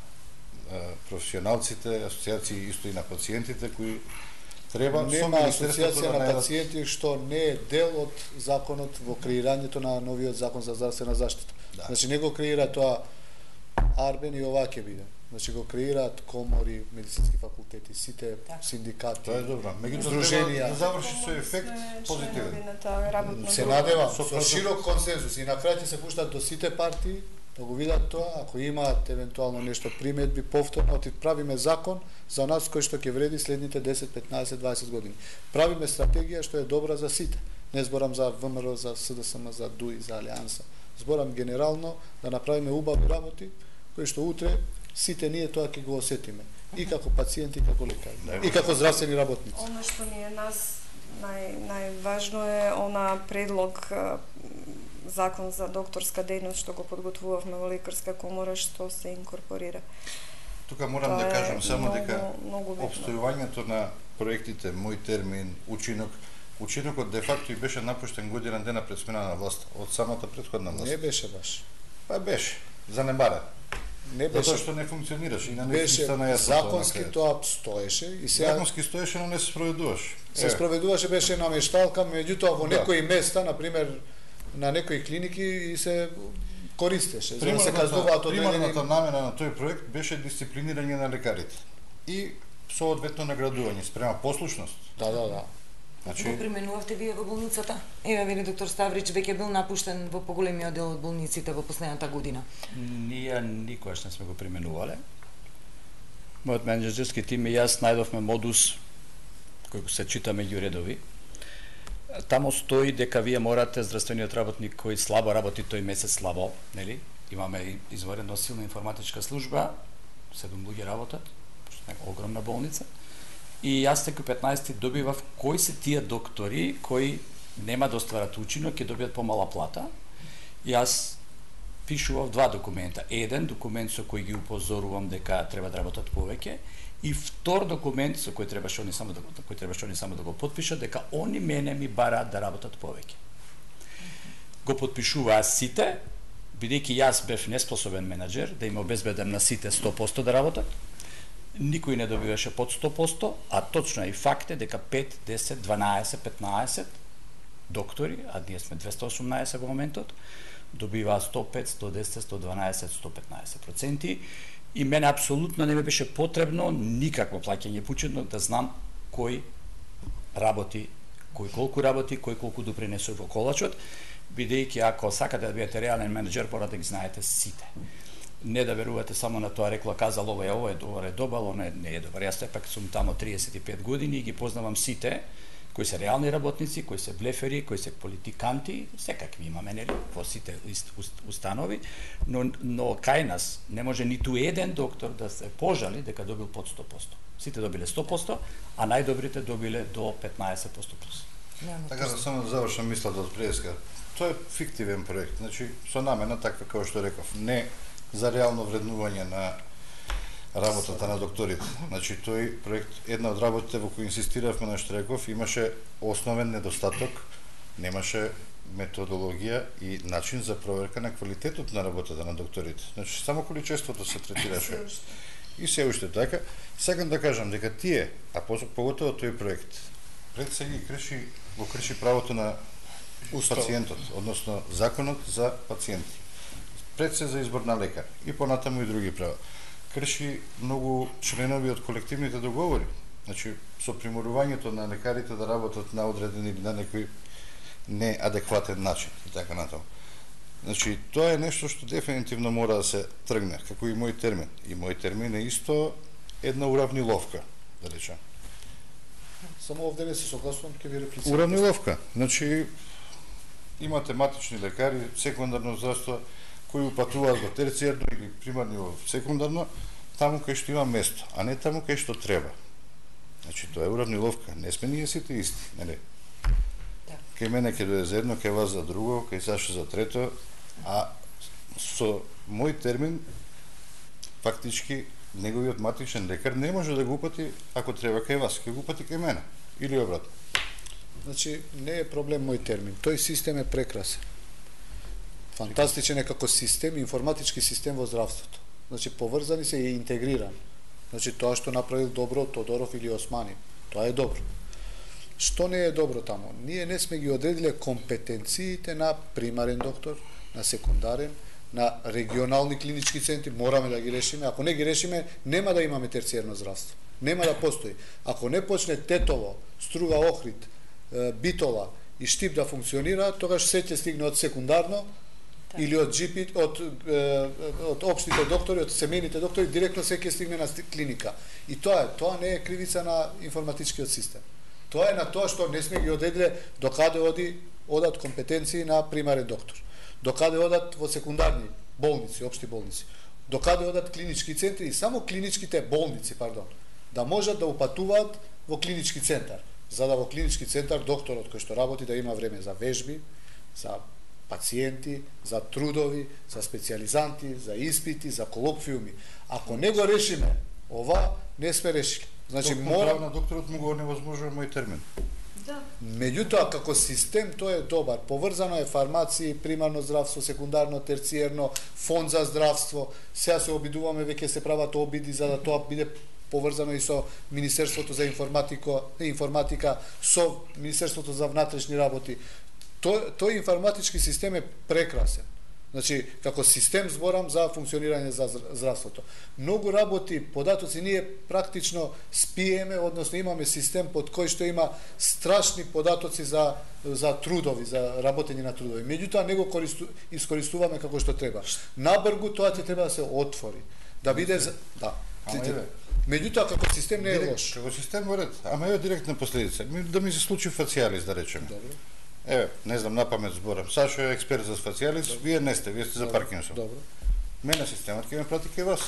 професионалците, асоциации исто и на пациентите, кои треба... Нема асоциација на пациенти што не е дел од законот во креирањето на новиот закон за здравствена заштита. Да. Значи, не го креира тоа Арбен и ова ќе биде. Значи го креираат комори, медицински факултети, сите синдикати. Тоа е добро. Меѓутруженија. Да заврши со ефект позитивен. Се надевам со широк консензус и на крај ќе се пуштат до сите партии да го видат тоа, ако имаат евентуално нешто приметби повторно, оти правиме закон за нас кој што ќе вреди следните 10, 15, 20 години. Правиме стратегија што е добра за сите. Не зборам за ВМРО, за СДСМ, за ДУИ, за Алијанса. Зборам генерално да направиме убави работи кои што утре сите ние тоа ќе го осетиме. И како пациенти, и како лекари, и како здравствени работници. Оно што ни е нас најважно е она предлог закон за докторска дејност што го подготвувавме во лекарска комора што се инкорпорира. Тука морам да кажам само дека обстојувањето на проектите Мој термин, учинокот де факто и беше напуштен година дена пред смена на власт од самата претходна власт. Не беше баш. Па беше, занемарен. Не беше, затоа што не функционираше и на беше законски тоа стоеше и сега законски стоеше, но не се спроведуваше. Се спроведуваше, беше намешталка, меѓутоа во некои места, на пример на некои клиники и се користеше. За да се казнуваат одредени. Примерната намена на тој проект беше дисциплинирање на лекарите и соодветно наградување спрема послушност. Да. Значи, го применувавте вие во болницата? Еве вели доктор Ставрич веќе бил напуштен во поголемиот дел од болниците во последната година. Ние никогаш не сме го применувале. Мојот менеджерски тим и јас најдовме модус кој се чита меѓу редови. Тамо стои дека вие морате здравствениот работник кој слабо работи тој месец слабо, нели? Имаме изварено силна информатичка служба, 7 луѓе работат, што е огромна болница. И јас секој 15 добивав кои се тие доктори кои нема да остварат учинок, ќе добијат помала плата. Јас пишував два документа. Еден документ со кој ги упозорувам дека треба да работат повеќе и втор документ со кој требаше они само да го потпишат дека они мене ми бараат да работат повеќе. Го потпишуваа сите, бидејќи јас бев неспособен менаџер да им обезбедам на сите 100% да работат. Никој не добиваше под 100%, а точно и факт е дека 5, 10, 12, 15 доктори, а ние сме 218 во моментот, добиваа 105, 110, 112, 115%. И мене апсолутно не ме беше потребно никакво плаќање почетно да знам кој работи, кој колку работи, кој колку допринесе во колачот, бидејќи ако сакате да бидете реален менеџер, мора да ги знаете сите. Не да верувате само на тоа рекла казал ова е добар, ова не е добар. Јас сепак сум тамо 35 години и ги познавам сите кои се реални работници, кои се блефери, кои се политиканти, секакви имаме нели во сите установи, но кај нас не може ниту еден доктор да се пожали дека добил под 100%. Сите добиле 100%, а најдобрите добиле до 15% плюс. Така да само да завршам мислата од преска. Тоа е фиктивен проект, значи со намена таква како што реков, не за реално вреднување на работата на докторите. Значи тој проект, една од работите во кои инсистиравме на Штреков, имаше основен недостаток, немаше методологија и начин за проверка на квалитетот на работата на докторите. Значи само количеството се третираше. И се уште така. Сакам да кажам дека тие, а поготово тој проект, пред се ги крши правото на пациентот, односно законот за пациенти. Пред се за избор на лекар и понатаму и други права. Крши многу членови од колективните договори. Значи, со приморувањето на лекарите да работат на одреден или на некој неадекватен начин и така натаму. Значи, тоа е нешто што дефинитивно мора да се тргне, како и мој термин. И мој термин е исто една уравниловка, да речем. Само овде не се согласувам, ќе ви реплицирам. Уравниловка. Значи, има тематични лекари, секундарно здравство, кои упатуваат во терцијарно или примарно во секундарно, таму кај што има место, а не таму кај што треба. Значи, тоа е уравниловка. Не сме ние сите исти, нели? Кај мене ќе дојде за едно, кај вас за друго, кај Саша за трето, а со мој термин, фактички, неговиот матичен лекар не може да го упати, ако треба кај вас, ќе го упати кај мене. Или обратно. Значи, не е проблем мој термин. Тој систем е прекрасен. Фантастичен е како систем, информатички систем во здравството. Значи, поврзани се и интегриран. Значи, тоа што направил добро Тодоров или Османи, тоа е добро. Што не е добро таму? Ние не сме ги одредиле компетенциите на примарен доктор, на секундарен, на регионални клинички центри, мораме да ги решиме. Ако не ги решиме, нема да имаме терцијерно здравство. Нема да постои. Ако не почне Тетово, Струга, Охрид, Битола и Штип да функционира, тогаш се ќе стигне од секундарно или од GP, од општите доктори, од семејните доктори, директно се ќе стигне на клиника. И тоа не е кривица на информатичкиот систем. Тоа е на тоа што не сме ги одредиле докаде одат компетенции на примарен доктор. Докаде одат во секундарни болници, општи болници. Докаде одат клинички центри и само клиничките болници, да можат да упатуваат во клинички центар. За да во клинички центар докторот кој што работи да има време за вежби, за пациенти, за трудови, за специјализанти, за испити, за колоквиуми. Ако не го решиме ова, не сме решили. Значи мора на докторот му го невозможува мој термин. Да. Меѓутоа како систем тоа е добар. Поврзано е фармација, примарно здравство, секундарно, терцијерно, фонд за здравство. Сега се обидуваме, веќе се прават обиди за да тоа биде поврзано и со Министерството за информатика, со Министерството за внатрешни работи. Тој информатички систем е прекрасен. Значи, како систем зборам за функционирање за здравството. Многу работи, податоци, ние практично спиеме, односно имаме систем под кој што има страшни податоци за трудови, за работење на трудови. Меѓутоа, не го искористуваме како што треба. Набргу тоа ќе треба да се отвори. Да биде... Да. Меѓутоа, како систем не е лош. Како систем, ред, ама е директна последица. Да ми се случи фацијалис, да речеме. Добро. Еве, не знам, на памет зборам. Сашо е експерт за фацијалис, вие не сте, вие сте за Паркинсон. Добро. Мене системот ќе ме прати кај вас.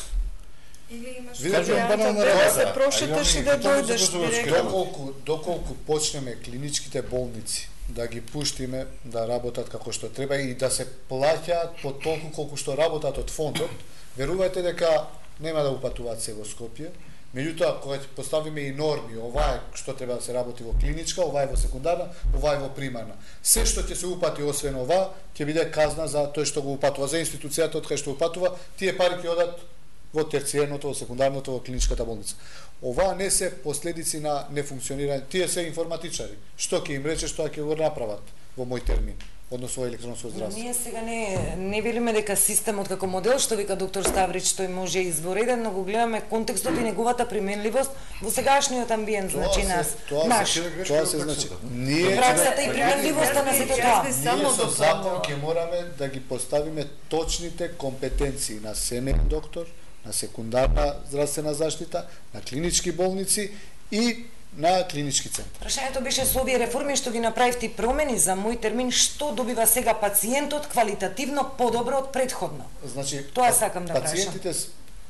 Или имаш варијанта да се прошеташ и да дојдеш директно. Доколку почнеме клиничките болници да ги пуштиме да работат како што треба и да се плаќаат по толку колку што работат од фондот, верувајте дека нема да упатуваат се во Скопје. Меѓутоа, кога ќе поставиме и норми, ова е што треба да се работи во клиничка, ова е во секундарна, ова е во примарна. Се што ќе се упати освен ова, ќе биде казна за тој што го упатува, за институцијата од кај што упатува, тие пари ќе одат во терцијерното, во секундарното, во клиничката болница. Ова не се последици на нефункционирање, тие се информатичари. Што ќе им речеш, тоа ќе го направат во мој термин, односно во електронско здравство. Ние сега не велиме дека системот како модел, што вика доктор Ставрич, тој може извореден, но го гледаме контекстот и неговата применливост во сегашниот амбиент, значи нас. Тоа се значи. Ние праксата и применливоста на сето тоа. Ние со закон ќе мораме да ги поставиме точните компетенции на семеен доктор, на секундарна здравствена заштита, на клинички болници и на клинички центар. Прашањето беше со овие реформи што ги направивте промени за мој термин, што добива сега пациентот квалитативно подобро од предходно? Значи, тоа сакам да прашам. Пациентите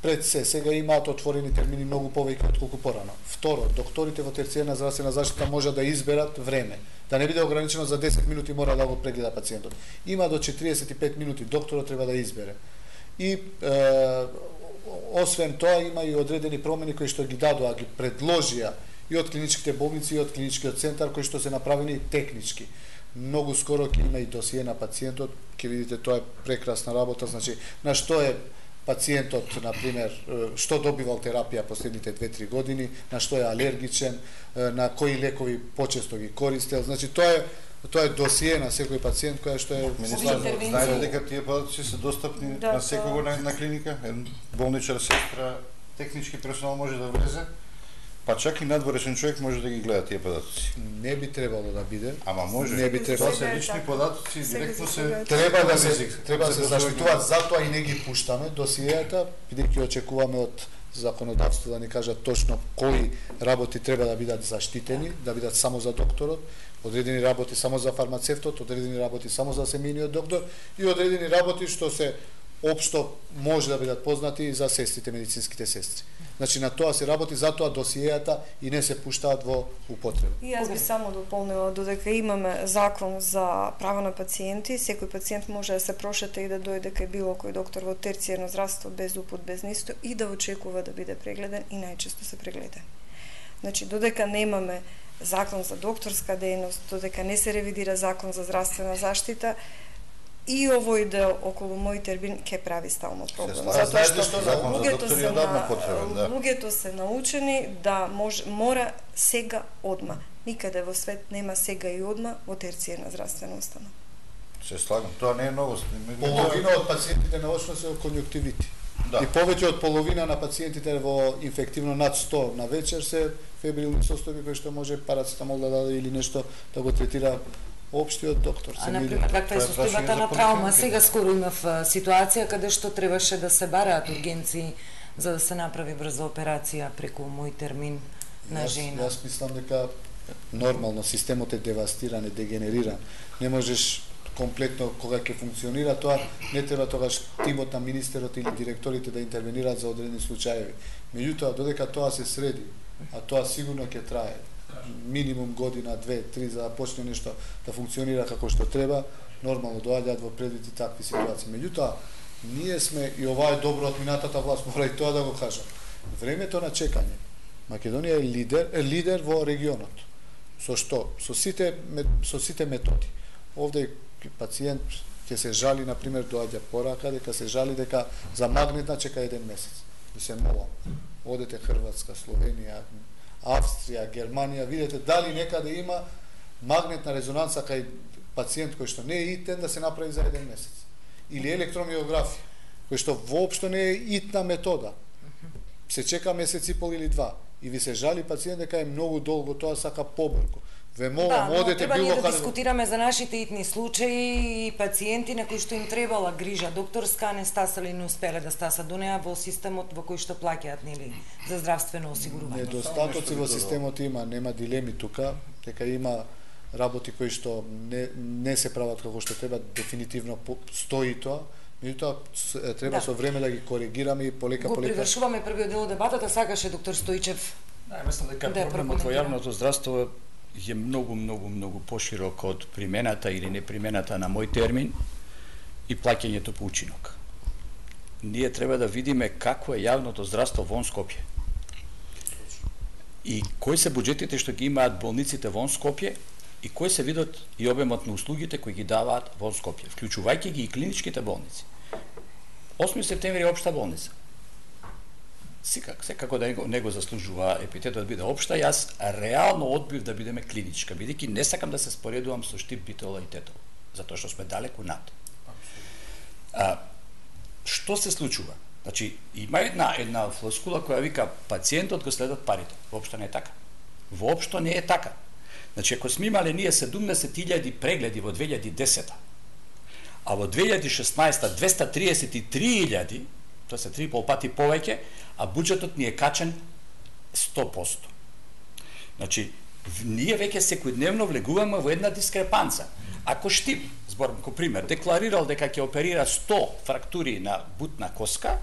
пред се сега имаат отворени термини многу повеќе отколку порано. Второ, докторите во терцијерна здравствена заштита може да изберат време, да не биде ограничено за 10 минути мора да го прегледа пациентот. Има до 45 минути, докторот треба да избере. И освен тоа има и одредени промени кои што ги дадоа, ги предложија и од клиничките болници и од клиничкиот центар кои што се направени технички. Многу скоро ќе има и досие на пациентот, ќе видите тоа е прекрасна работа, значи на што е пациентот, например, што добивал терапија последните 2-3 години, на што е алергичен, на кои лекови почесто ги користел, значи тоа е досие на секој пациент која што е... Знаете дека тие податоци се достапни на секого на клиника? Болничар, сестра, технички персонал може да влезе? Па чак и надворешен човек може да ги гледа тие податоци. Не би требало да биде. Ама може. Не би требало. Тоа се лични податоци, директно се треба да се заштитуваат, затоа и не ги пуштаме досиеата, бидејќи очекуваме од законодавство да ни кажат точно кои работи треба да бидат заштитени, да бидат само за докторот, одредени работи само за фармацевтот, одредени работи само за семејниот доктор и одредени работи што се општо може да бидат познати и за сестрите, медицинските сестри. Значи на тоа се работи, затоа досиеата и не се пуштаат во употреба. И јас би само дополнила, додека имаме закон за право на пациенти, секој пациент може да се прошета и да дојде кај било кој доктор во терцијерно здравство без упут, без ништо и да очекува да биде прегледен и најчесто се прегледен. Значи додека немаме закон за докторска дејност, додека не се ревидира закон за здравствена заштита, и овој дел околу мој термин ќе прави стално проблем. Затоа што луѓето се научени да мора сега одма. Никаде во свет нема сега и одма во терцијерна здравствена установа. Се слагам, тоа не е новост. Половина од пациентите наочно се конјуктивити. И повеќе од половина на пациентите во инфективно над 100 на вечер се фебрилни состојби кои што може парацетамол да даде или нешто да го третира општиот доктор. А, например, каква е состојбата на травма? Сега скоро имав ситуација каде што требаше да се бараат ургенции за да се направи брза операција преку мој термин на жена. Јас мислам дека нормално системот е девастиран, е дегенериран. Не можеш комплетно кога ќе функционира тоа, не треба тогаш тимот на министерот или директорите да интервенираат за одредени случаеви. Меѓутоа, додека тоа се среди, а тоа сигурно ќе трае минимум година, 2-3 за да почне нешто да функционира како што треба, нормално доаѓаат во предвид и такви ситуации. Меѓутоа, ние сме, и ова е добро од минатата власт, мора и тоа да го кажам, времето на чекање. Македонија е лидер во регионот. Со што? Со сите методи. Овде пациент ќе се жали, например, доаѓа порака, дека се жали дека за магнетна чека 1 месец. И се молам. Одете Хрватска, Словенија, Австрија, Германија, видете дали некаде има магнетна резонанца кај пациент кој што не е итен да се направи за 1 месец. Или електромиографија, кој што воопшто не е итна метода. Се чека месец и пол или 2. И ви се жали пациент дека е многу долго, тоа сака побрзо. Ве молам, одете било каде. Да дискутираме за нашите итни случаи и пациенти на кои што им требала грижа докторска, не стасали, не успеле да стасат до неа во системот во кој што плаќаат нели за здравствено осигурување. Недостатоци во системот има, нема дилеми тука, дека има работи кои што не се прават како што треба, дефинитивно стои тоа. Меѓутоа треба со време да ги коригираме и полека. Го привршуваме првиот дел од дебатата, сакаше доктор Стојчев. Да, мислам дека проблемот во јавното здравство е многу поширок од примената или непримената на мој термин и плаќањето по учинок. Ние треба да видиме какво е јавното здравство вон Скопје. И кои се буџетите што ги имаат болниците вон Скопје и кои се видот и обемот на услугите кои ги даваат вон Скопје, вклучувајќи ги и клиничките болници. 8 септември е општа болница. Секако да не го заслужува епитетот да биде општа, јас реално одбив да бидеме клиничка, бидејќи не сакам да се споредувам со Штип, Битола и Тетово, затоа што сме далеку над. Што се случува? Значи, има една флоскула која вика пациентот го следат парите. Воопшто не е така. Воопшто не е така. Значи, ако сме имале ние 70.000 прегледи во 2010, а во 2016 233.000, тоа се 3,5 пати повеќе, а буџетот ни е качен 100%. Значи, ние веќе секојдневно влегуваме во една дискрепанца. Ако Штип, зборам ко пример, декларирал дека ќе оперира 100 фрактури на бутна коска,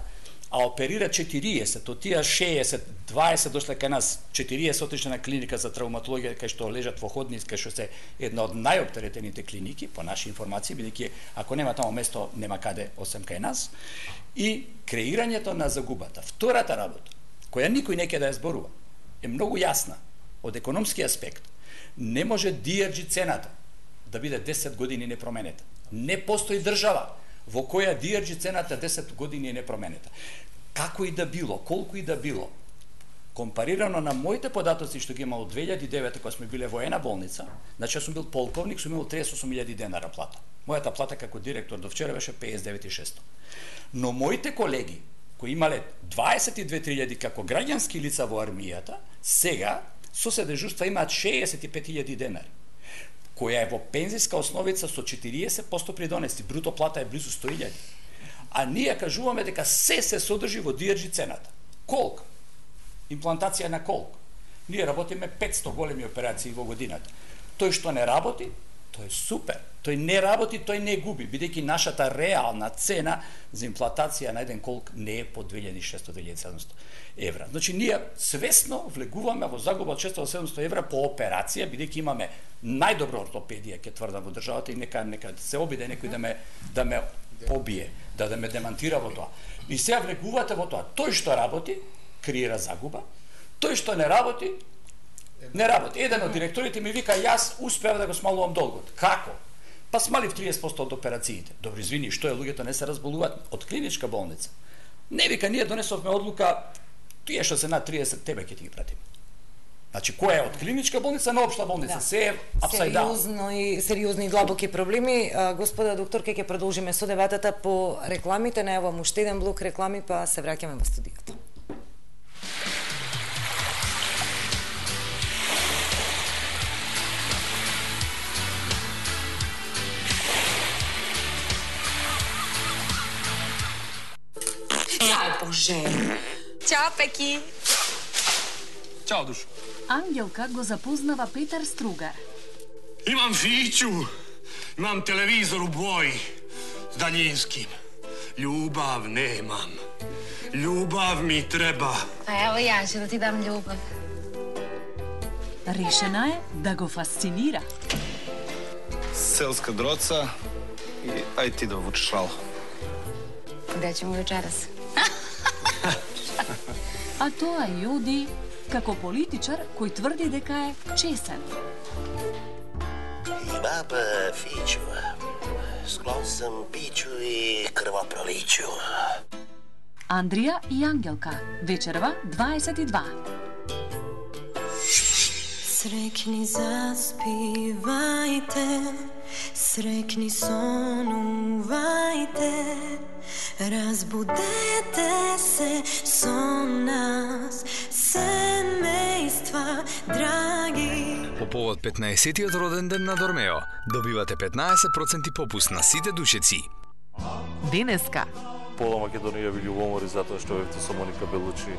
а оперира 40, од тие 60, 20 дошле кај нас, 40 отишле на клиника за травматологија, кај што лежат во ходници, кај што се една од најоптеретените клиники, по наши информации, бидејќи ако нема тамо место, нема каде освен кај нас, и креирањето на загубата. Втората работа, која никој не ќе да ја зборува, е многу јасна од економски аспект. Не може DRG цената да биде 10 години непроменета. Не постои држава во која DRG цената 10 години е непроменета. Како и да било, колку и да било, компарирано на моите податоци што ги има од 2009 кога сме биле во една болница, значи јас сум бил полковник, сум имал 38.000 денара плата. Мојата плата како директор до вчера беше 59.600. Но моите колеги кои имале 22.000 како граѓански лица во армијата, сега со се дежурства имаат 65.000 денари, која е во пензиска основица со 40% придонести, бруто плата е близу 100.000. А ние кажуваме дека се содржи во DRG цената. Колку? Имплантација на колку? Ние работиме 500 големи операции во годината. Тој што не работи, тој е супер. Тој не работи, тој не губи, бидејќи нашата реална цена за имплантација на еден колк не е по 2600-2700 евра. Значи, ние свесно влегуваме во загуба од 600-700 евра по операција, бидејќи имаме најдобра ортопедија, ќе тврдам, во државата, и нека се обиде некој да ме побие, да ме демантира во тоа. И сега влегувате во тоа. Тој што работи, креира загуба, тој што не работи, не работи. Еден од директорите ми вика, јас успеав да го смалувам долгот. Како? Па смалив 30% од операциите. Добро, извини, што е, луѓето не се разболуваат од клиничка болница. Не, вика, ние донесовме одлука, тие што се над 30, тебе ќе ти ги пратиме. Значи, која е од клиничка болница на општа болница? Да. Се е апсайд даун. Сериозни и длабоки проблеми. Господа докторке, ќе продолжиме со дебатата по рекламите. Најавам уште еден блок реклами, па се враќаме во студиото. Боже! Ćao, Пеки! Ćao, Dušo! Ангелка го запознава Петар Стругар. Имам фиću, imam televizor u boji s daljinskim. Ljubav nemam. Ljubav mi treba. A evo ja ću da ti dam ljubav. Решена е да го фасцинира. Селска дроца и ај ти да вучиш рало. Gde ćemo večeras? А тоа и оди како политичар кој тврди дека е чесен. Имам фиću. Склон сам пиću и крвопроличu. Андрија и Ангелка. Вечерва 22. Srećni zaspivajte, srećni sonuvajte, razbudete se со нас, семејства драги. По повод 15-тиот роден ден на Дормео, добивате 15% попуст на сите душеци. Денеска Пола Македонија ви љубомори затоа што бевте со Моника Белучи,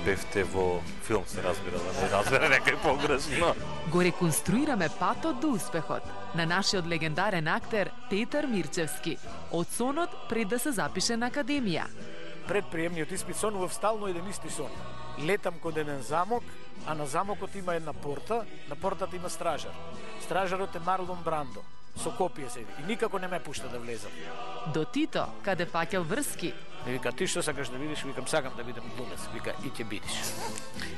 бевте во филм, се разбира, да не разбере некој погрешно. Го реконструираме патот до успехот на нашиот легендарен актер Петар Мирчевски, од сонот пред да се запише на академија. Пред приемниот испит сонував стално еден исти сон. Летам код еден замок, а на замокот има една порта, на портата има стражар. Стражарот е Марлон Брандо, со копие седи и никако не ме пушта да влезам. До Тито, каде фаќал врски. И вика, ти што сакаш да видиш? Викам, сакам да видам глумец. Вика, и ќе бидиш.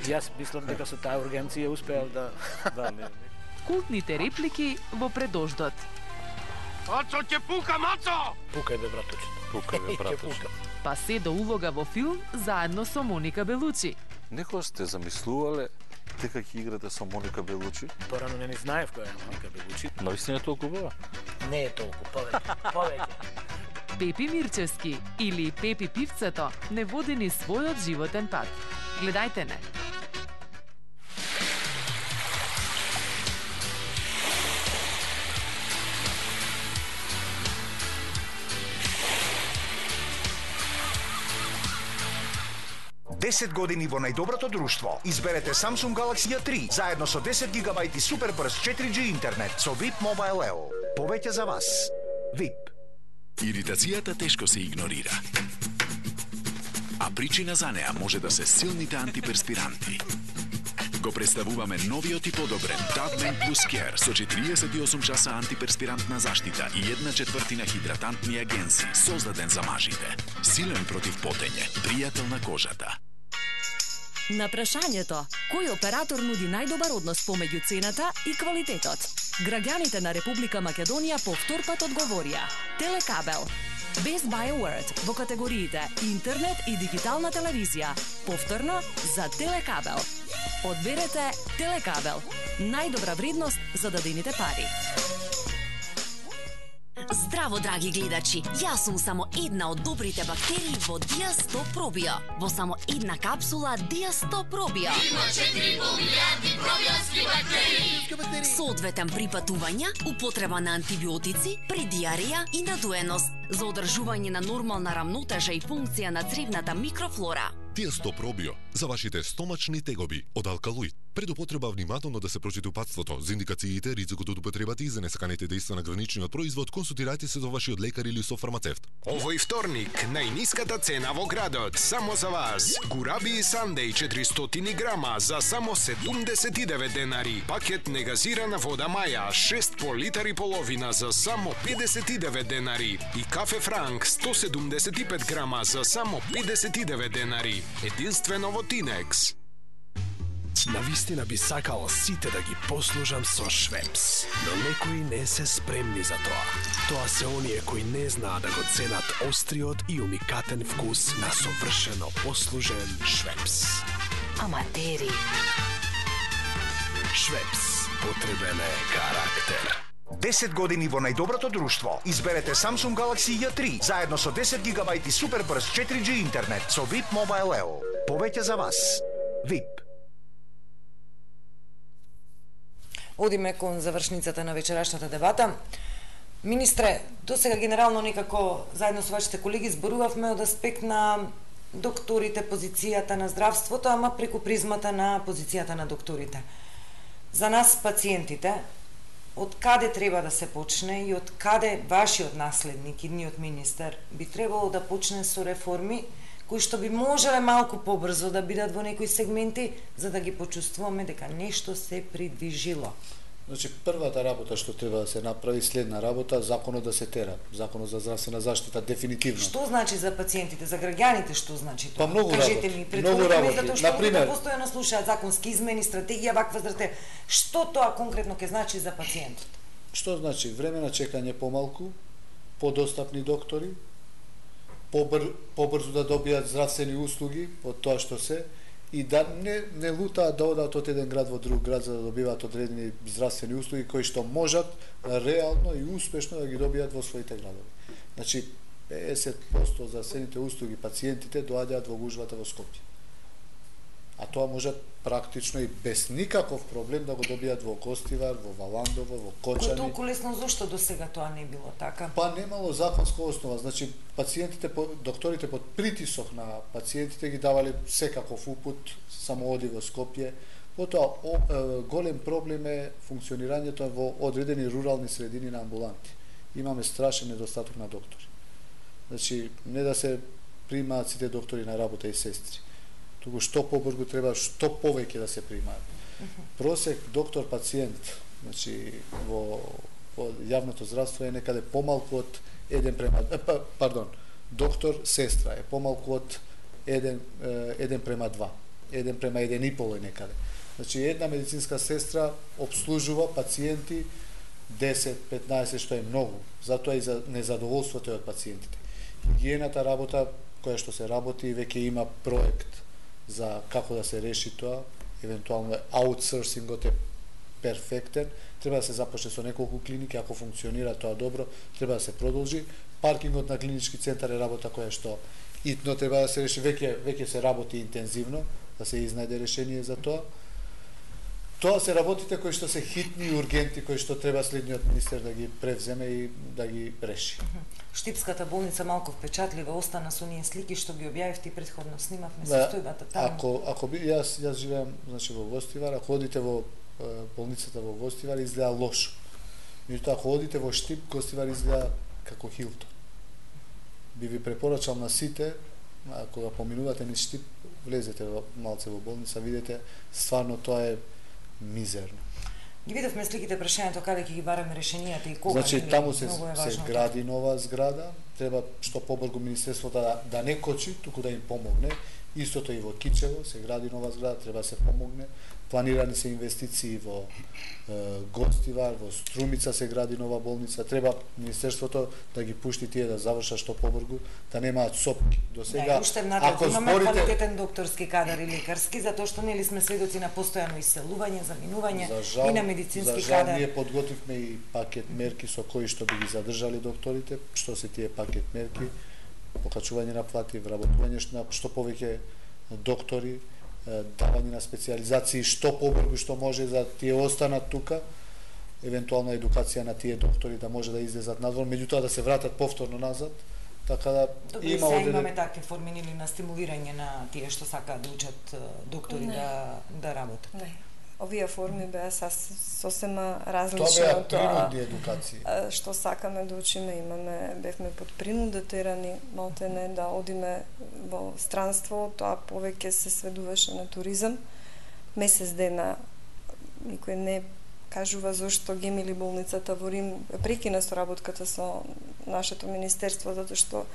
Јас мислам дека со таа ургенција успеал да... Култните реплики во предождот. Мацо ќе пука, Мацо! Пукај бе, браточе. Пукај бе, браточе. Па се до улога во филм заедно со Моника Белучи. Некој сте замислувале дека ќе играте со Моника Белучи? Порано не знаев која е Моника Белучи. Наистина е толку убава? Не е толку, повеќе. Пепи Мирчевски или Пепи Пивцето не води ни својот животен пат. Гледајте не. Десет години во најдоброто друштво. Изберете Samsung Galaxy A3 заедно со 10 GB супер брз 4G интернет со VIP Mobile EO. Повеќе за вас. VIP. Иритацијата тешко се игнорира. а причина за неа може да се силните антиперспиранти. Го представуваме новиот и подобрен Dadman Plus Care со 48 часа антиперспирантна заштита и 1/4 хидратантни агенси, создаден за мажите. Силен против потење, пријател на кожата. На прашањето, кој оператор нуди најдобар однос помеѓу цената и квалитетот? Граѓаните на Република Македонија повтор пат одговорија. Телекабел. Best Buy Award во категориите интернет и дигитална телевизија. Повторно за Телекабел. Одберете Телекабел. Најдобра вредност за дадените пари. Здраво, драги гледачи! Јас сум само една од добрите бактерии во Диа 100 Пробио. Во само една капсула Диа 100 Пробио. Има 4,5 милиарди пробиотски бактерии. Соодветен при патувања, употреба на антибиотици, при диареја и надуеност, за одржување на нормална рамнотежа и функција на цревната микрофлора. Диа 100 Пробио за вашите стомачни тегоби од алкалоид. Пред употреба внимателно да се прочита упатството за индикациите, ризикот од употребата и за несаканите дејства на граничниот производ, консултирајте се со вашиот лекар или со фармацевт. Овој вторник, најниската цена во градот, само за вас. Гураби Сандеј 400 грама за само 79 денари. Пакет негазирана вода Маја 6 по литар и половина за само 59 денари. И кафе Франк 175 грама за само 59 денари. Единствено во Тинекс. Навистина би сакал сите да ги послужам со Швепс, но некои не се спремни за тоа. Тоа се оние кои не знаат да го ценат остриот и умикатен вкус на совршено послужен Швепс. Аматери. Швепс, потребен е карактер. 10 години во најдоброто друштво. Изберете Samsung Galaxy J3 заедно со 10 GB супер брз 4G интернет со VIP Mobile EO. Повеќе за вас. VIP. Одиме кон завршницата на вечерашната дебата. Министре, досега генерално некако заедно со вашите колеги зборувавме од аспект на докторите, позицијата на здравството, ама преку призмата на позицијата на докторите. За нас, пациентите, од каде треба да се почне и од каде вашиот наследник, идниот министер, би требало да почне со реформи кои што би можеле малку побрзо да бидат во некои сегменти, за да ги почувствуваме дека нешто се придвижило. Значи, првата работа што треба да се направи, следна работа, законот да се тера. Законот за здравствена заштита, дефинитивно. Што значи за пациентите, за граѓаните, што значи тоа? Па многу Кажете работи, ми, многу работи. затоа што Например, постојано слушаат законски измени, стратегија, ваква здрате. Што тоа конкретно ќе значи за пациентот? Што значи? Време на чекање помалку, подостапни доктори, побрзо да добијат здравствени услуги од тоа што се, и да не лутаат да одат од еден град во друг град за да добиваат одредени здравствени услуги кои што можат реално и успешно да ги добијат во своите градови. Значи 50% здравствените услуги пациентите доаѓаат во гужвата во Скопје. А тоа можат практично и без никаков проблем да го добијат во Костивар, во Валандово, во Кочани. Кој толку лесно, зошто досега тоа не било така? Па немало законска основа, значи пациентите, докторите под притисок на пациентите ги давале секаков упут, само оди во Скопје. Потоа голем проблем е функционирањето во одредени рурални средини на амбуланти. Имаме страшен недостаток на доктори. Значи не да се примаат сите доктори на работа и сестри. Туку што побрзо треба, што повеќе да се примаат. Просек доктор-пациент, значи во јавното здравство е некаде помалку од 1:2. Доктор-сестра е помалку од 1:2. 1:1,5 е некаде. Значи една медицинска сестра обслужува пациенти 10-15, што е многу. Затоа и за незадоволството од пациентите. Хигиената работа која што се работи, веќе има проект за како да се реши тоа, евентуално аутсорсингот е перфектен, треба да се започне со неколку клиники, ако функционира тоа добро, треба да се продолжи. Паркингот на клинички центар е работа која што итно треба да се реши, веќе се работи интензивно, да се изнајде решение за тоа. Тоа се работите кои што се хитни и ургентни, кои што треба следниот министер да ги превземе и да ги реши. Штипската болница малку впечатлива остана со оние слики што ги објавивте претходно, снимавме состојбата таму. Ако би јас живеам значи во Гостивар, ако одите во болницата во Гостивар изгледа лошо. Меѓутоа ако одите во Штип, Гостивар изгледа како Хилтон. Би ви препорачал на сите кога поминувате низ Штип, влезете малце во болница, видите, стварно тоа е мизерно. Ги видовме сликите, прашањето каде ќе ги бараме решенијата и кога. Значи, таму се гради нова зграда, треба што побрзо Министерството да не кочи, туку да им помогне. Истото и во Кичево се гради нова зграда, треба да се помогне. Планирани се инвестиции во Гостивар, во Струмица се гради нова болница. Треба Министерството да ги пушти тие да завршат што побрзо, да немаат сопки. До сега, уште ако имаме квалитетен докторски кадар и лекарски, затоа што нели сме сведоци на постојано иселување, заминување и на медицински кадар. За жал, ние подготвивме и пакет мерки со кои што би ги задржали докторите, што се тие пакет мерки, покачување на плати, вработување на што повеќе доктори, давање на специализации што побрзо што може за тие останат тука, евентуална едукација на тие доктори да може да излезат надвор, меѓутоа да се вратат повторно назад, така да има имаме такви форми или на стимулирање на тие што сакаат да учат доктори да работат. Не. Овие форми беа сосема различни од тоа што сакаме да учиме. Бевме под принуда терани малтене да одиме во странство, тоа повеќе се сведуваше на туризам. Месец дена никој не кажува зошто Гемили болницата во Рим прекина соработката со нашето министерство, затоа што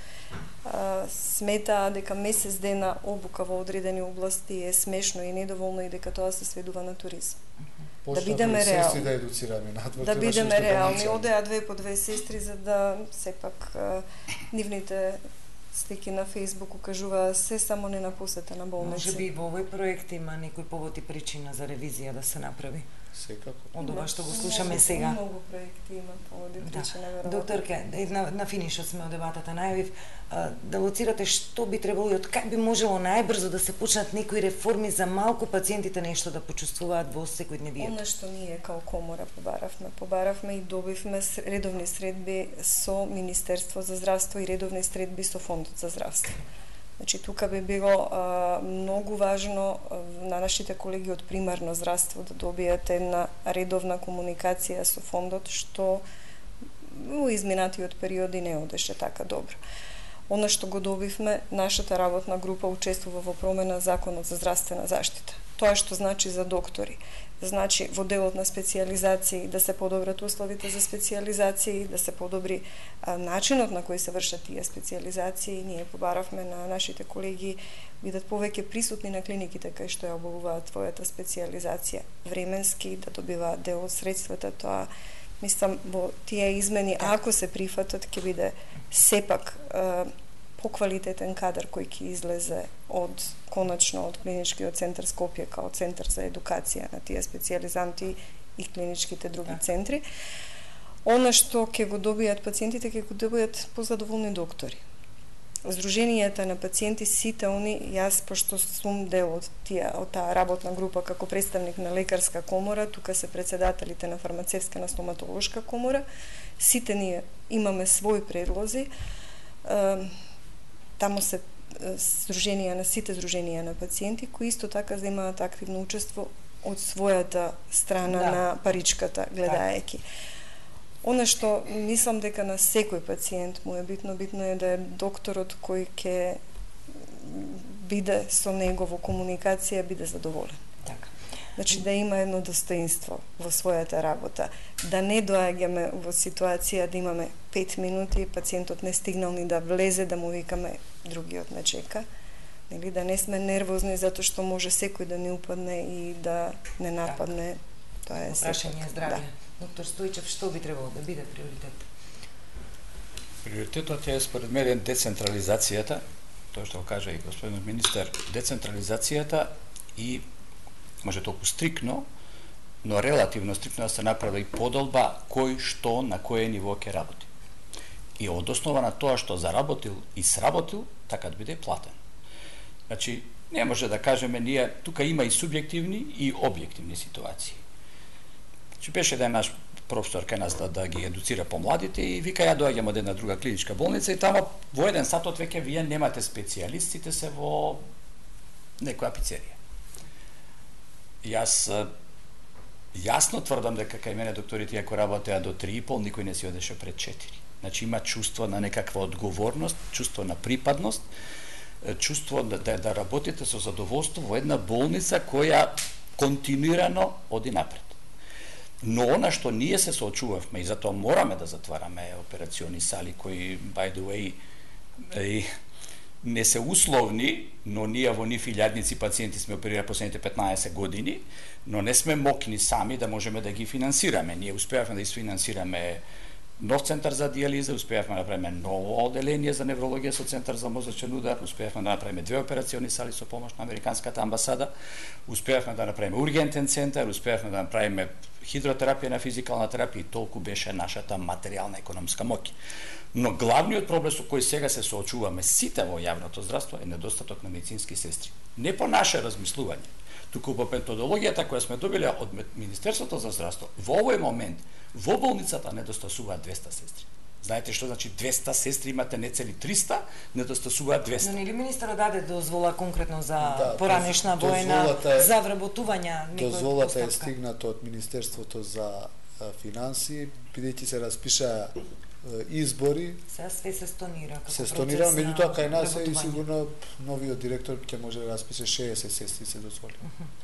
сметаа дека месец дена обука во одредени области е смешно и недоволно и дека тоа се сведува на туризм. Да бидеме реални. Да бидеме реални. Одеа 2 по 2 сестри за да сепак нивните слики на Фејсбук укажува се само не на посета на болници. Може би во овој проект има некој повод и причина за ревизија да се направи. Секако. Од ова што го слушаме сега. Многу проекти има поводи причина веројатно. Докторке, на финишот сме од дебатата, најавив да лоцирате што би требало и од кај би можело најбрзо да се почнат некои реформи за малку пациентите нешто да почувствуваат во секојдневието. Она што ние као комора побаравме и добивме редовни средби со Министерство за здравство и редовни средби со Фондот за здравство. Значи, тука би било многу важно на нашите колеги од примарно здравство да добијат една редовна комуникација со фондот, што во изминатиот периоди не одеше така добро. Она што го добивме, нашата работна група учествува во промена Законот за здравствена заштита. Тоа што значи за доктори. Значи, во делот на специјализации да се подобрат условите за специјализации, да се подобри начинот на кој се вршат тие специјализации. Ние побаравме на нашите колеги бидат повеќе присутни на клиниките кај што ја обавуваат твојата специјализација временски, да добиваат дел од средствата. Тоа, мислам, во тие измени, ако се прифатат, ќе биде сепак поквалитетен кадар кој ќе излезе конечно од клиничкиот центар Скопје као центар за едукација на тие специјализанти и клиничките други центри. Она што ќе го добијат пациентите, ќе го добијат позадоволни доктори. Здруженијата на пациенти, сите они, јас пошто сум дел од таа работна група како представник на лекарска комора, тука се председателите на фармацевска, на стоматолошка комора, сите ние имаме своји предлози. Таму се здруженија на сите здруженија на пациенти кои исто така земаат активно учество од својата страна на паричката гледаејќи. Она што мислам дека на секој пациент му е битно е да е докторот кој ќе биде со него во комуникација, биде задоволен. Така. Значи да има едно достоинство во својата работа, да не доаѓаме во ситуација да имаме 5 минути, пациентот не стигнал ни да влезе, да му викаме другиот не чека, нели, да не сме нервозни затоа што може секој да ни упадне и да не нападне. Тоа е прашање здравје. Доктор Стојчев, што би требало да биде приоритет? Приоритетот е според мене децентрализацијата, тоа што го кажа и господин министер, децентрализацијата и може толку стрикно, но релативно стрикно да се направи подолба кој што на кое ниво ќе работи. И од основа на тоа што заработил и сработил, така да биде платен. Значи, не може да кажеме ние, тука има и субјективни и објективни ситуации. Значи, беше еден наш професор кај нас да ги едуцира помладите и вика ја доаѓам од една друга клиничка болница и тамо во еден сатот веќе вие немате специјалистите се во некоја пицерија. Јас јасно тврдам дека кај мене докторите ако работеа до 3,5, никој не си одеше пред 4. Значи има чувство на некаква одговорност, чувство на припадност, чувство да работите со задоволство во една болница која континуирано оди напред. Но она што ние се соочувавме и затоа мораме да затвараме операциони сали кои, by the way, не се условни, но ние во нив илјадници пациенти сме оперирали последните 15 години, но не сме мокни сами да можеме да ги финансираме. Ние успеавме да изфинансираме нов центар за диализа, успеавме да направиме ново оделение за неврологија со центар за мозочен удар, успеавме да направиме 2 операциони сали со помош на Американската амбасада, успеавме да направиме ургентен центар, успеавме да направиме хидротерапија на физикална терапија и толку беше нашата материјална економска моќ. Но главниот проблем со кој сега се соочуваме сите во јавното здравство е недостаток на медицински сестри. Не по наше размислување, туку по методологијата која сме добили од Министерството за здравство. Во овој момент во болницата недостасуваат 200 сестри. Знаете што значи 200 сестри, имате не цели 300, недостасуваат 200. Но нели министерот даде дозвола конкретно за поранешна воена за вработување некој постапка? Дозволата е стигната од Министерството за финансии, бидејќи се распиша избори. Сега све се стонира. Се стонира, меѓутоа кај нас е и сигурно новиот директор ќе може да распише 60 сестри се дозволи.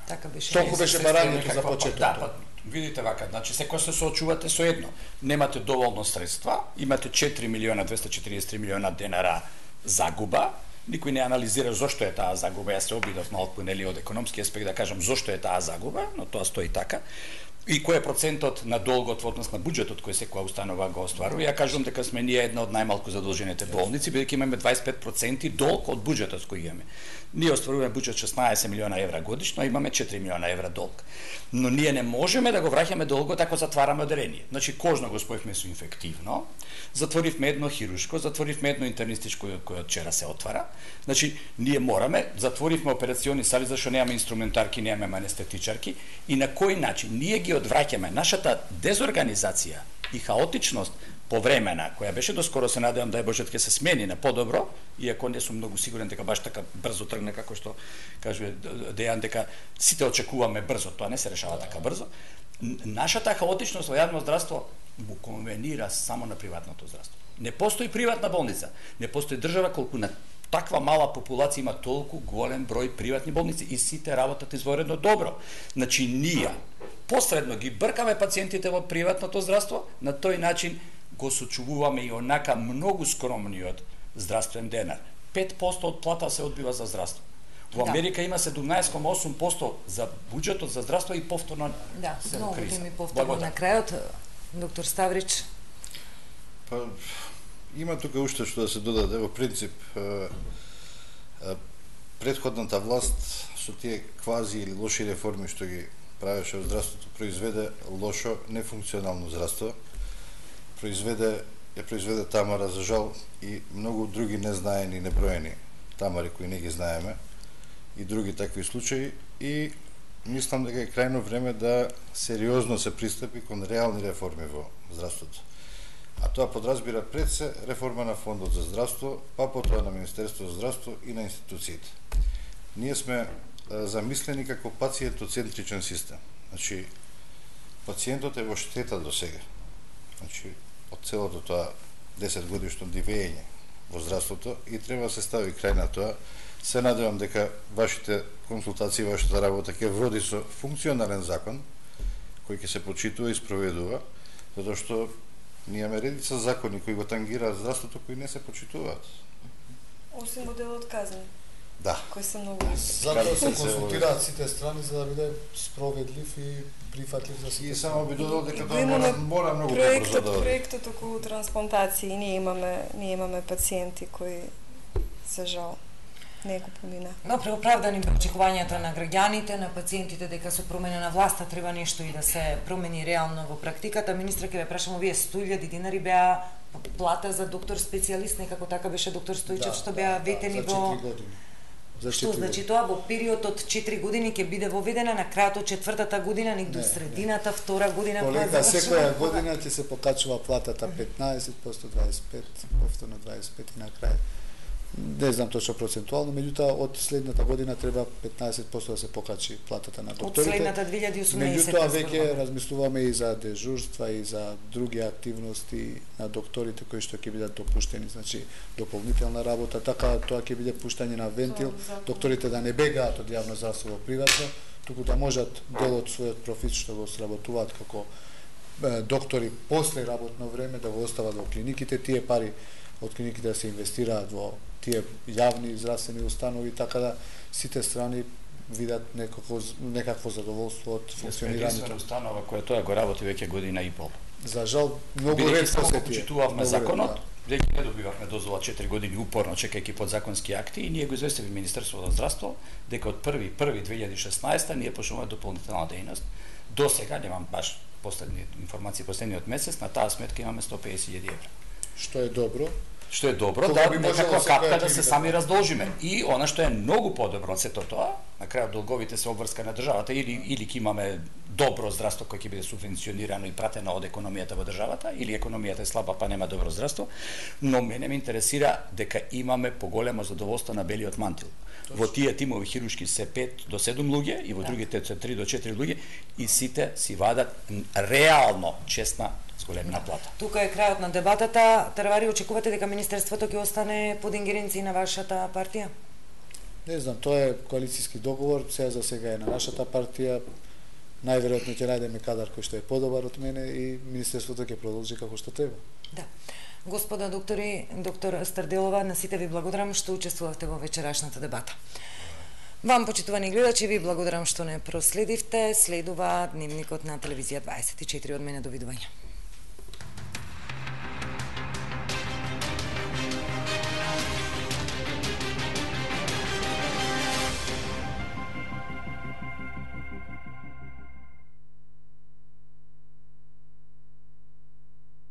Така беше. Толку беше барањето за почеток. Да, видите вака, значи секој се соочувате со едно. Немате доволно средства, имате 4 милиона 243 милиона денара загуба. Никој не анализира зошто е таа загуба. Јас се обидов малку нели од економски аспект да кажам зошто е таа загуба, но тоа стои така. И кој е процентот на долгот во однос на буџетот кој секоја установа го остварува? Ја кажувам дека сме ние една од најмалку задолжените болници, бидејќи имаме 25% долг од буџетот кој имаме. Ние остваруваме буџет 16 милиона евра годишно, а имаме 4 милиона евра долг. Но ние не можеме да го враќаме долгот ако затвараме оделение. Значи кожно го спојавме со инфективно, затворивме едно хируршко, затворивме едно интернистичко кој од вчера се отвара. Значи ние мораме, затворивме операциони сали зашто немаме инструментарки, немаме анестетичарки и на кој начин ние ги одвраќаме нашата дезорганизација и хаотичност повремена, која беше доскоро, се надевам да Божет ќе се смени на подобро, иако не сум многу сигурен дека баш така брзо тргне како што кажува Дејан, дека сите очекуваме брзо, тоа не се решава така брзо. Нашата хаотичност во јавно здравство му конвенира само на приватното здравство. Не постои приватна болница, не постои држава колку на таква мала популација има толку голем број приватни болници и сите работат изворедно добро. Значи ние посредно ги бркаме пациентите во приватното здравство, на тој начин го сочувуваме и онака многу скромниот здравствен денар. 5% од плата се одбива за здравство. Во Америка има 17,8% за буџетот за здравство и повторно се во криза. Да, повторно на крајот, доктор Ставрич. Па, има тука уште што да се додаде. Во принцип, претходната власт со тие квази или лоши реформи што ги правеше во здравството, произведе лошо, нефункционално здравство. Ја произведе тамара, за жал, и многу други незнаени, неброени тамари кои не ги знаеме, и други такви случаи, и мислам дека е крајно време да сериозно се пристапи кон реални реформи во здравството. А тоа подразбира пред се реформа на Фондот за здравство, па потоа на Министерството за здравство и на институциите. Ние сме замислени како пациентоцентричен систем. Значи, пациентот е во штета до сега. Значи, од целото тоа 10 годишно дивење во здравството и треба да се стави крај на тоа. Се надевам дека вашите консултации, вашата работа ќе вроди со функционален закон кој ќе се почитува и спроведува, затоа што ние имаме редица закони кои го тангираат здравството кои не се почитуваат. Осим моделот казни. Да. Кои се многу затоа се консултираат сите страни за да биде справедлив и прифатлив за сите. И само би додал дека тоа мора многу побрзо да оди. Проектот околу трансплантации, ние имаме пациенти кои за жал не го помина. Но преоправдани очекувањата на граѓаните, на пациентите дека со променена власта треба нешто и да се промени реално во практиката. Министра, ќе ве прашам, овие 100.000 динари беа плата за доктор специјалист, некако така беше доктор Стојчев, што беа ветени во 4 години. Што значи тоа во период од 4 години ќе биде воведена на крајот од 4-та година, ни до средината, 2 година која завршува. Секоја година ќе се покачува платата 15%, 25%, повторно 25% и на крај Не знам точно процентуално, меѓутоа од следната година треба 15% да се покачи платата на докторите. Од следната 2018. Меѓутоа веќе размислуваме и за дежурства и за други активности на докторите кои што ќе бидат допуштени, значи дополнителна работа, така тоа ќе биде пуштање на вентил, докторите да не бегаат од јавно здравство во приватно, туку да можат дел од својот профит што го сработуваат како доктори после работно време да го остават во клиниките, тие пари од клиниките да се инвестираат во тие јавни здравствени установи, така да сите страни видат некакво задоволство од функционирањето. Установа која тоа го работи веќе година и пол. За жал, многу ретко се тие. Читувавме законот, веќе не добивавме дозвола 4 години упорно чекајќи подзаконски акти и ние го известивме Министерството за здравство дека од 1.1.2016 ние почнуваме дополнителна дејност. До сега немам баш последни информации последниот месец, на таа сметка имаме 150.000 евра. Што е добро. Што е добро, да некаква капка да се сами раздолжиме. И она што е многу подобро од сето тоа, на крајот долговите се обврска на државата или ќе имаме добро здравство кој ќе биде субвенционирано и пратено од економијата во државата, или економијата е слаба па нема добро здравство, но мене ме интересира дека имаме поголемо задоволство на белиот мантил. Во тие тимови хируршки се 5 до 7 луѓе и во другите се 3 до 4 луѓе и сите си вадат реално честна зголемена плата. Тука е крајот на дебатата. Тарвари, очекувате дека Министерството ќе остане под ингеренција на вашата партија? Не знам, тоа е коалицијски договор, за сега е на нашата партија. Најверојатно ќе најдеме кадар кој што е подобар од мене и Министерството ќе продолжи како што треба. Да. Господа доктори, доктор Старделова, на сите ви благодарам што учествувавте во вечерашната дебата. Вам, почитувани гледачи, ви благодарам што не проследивте. Следува Дневникот на телевизија 24 од мене. Довидување.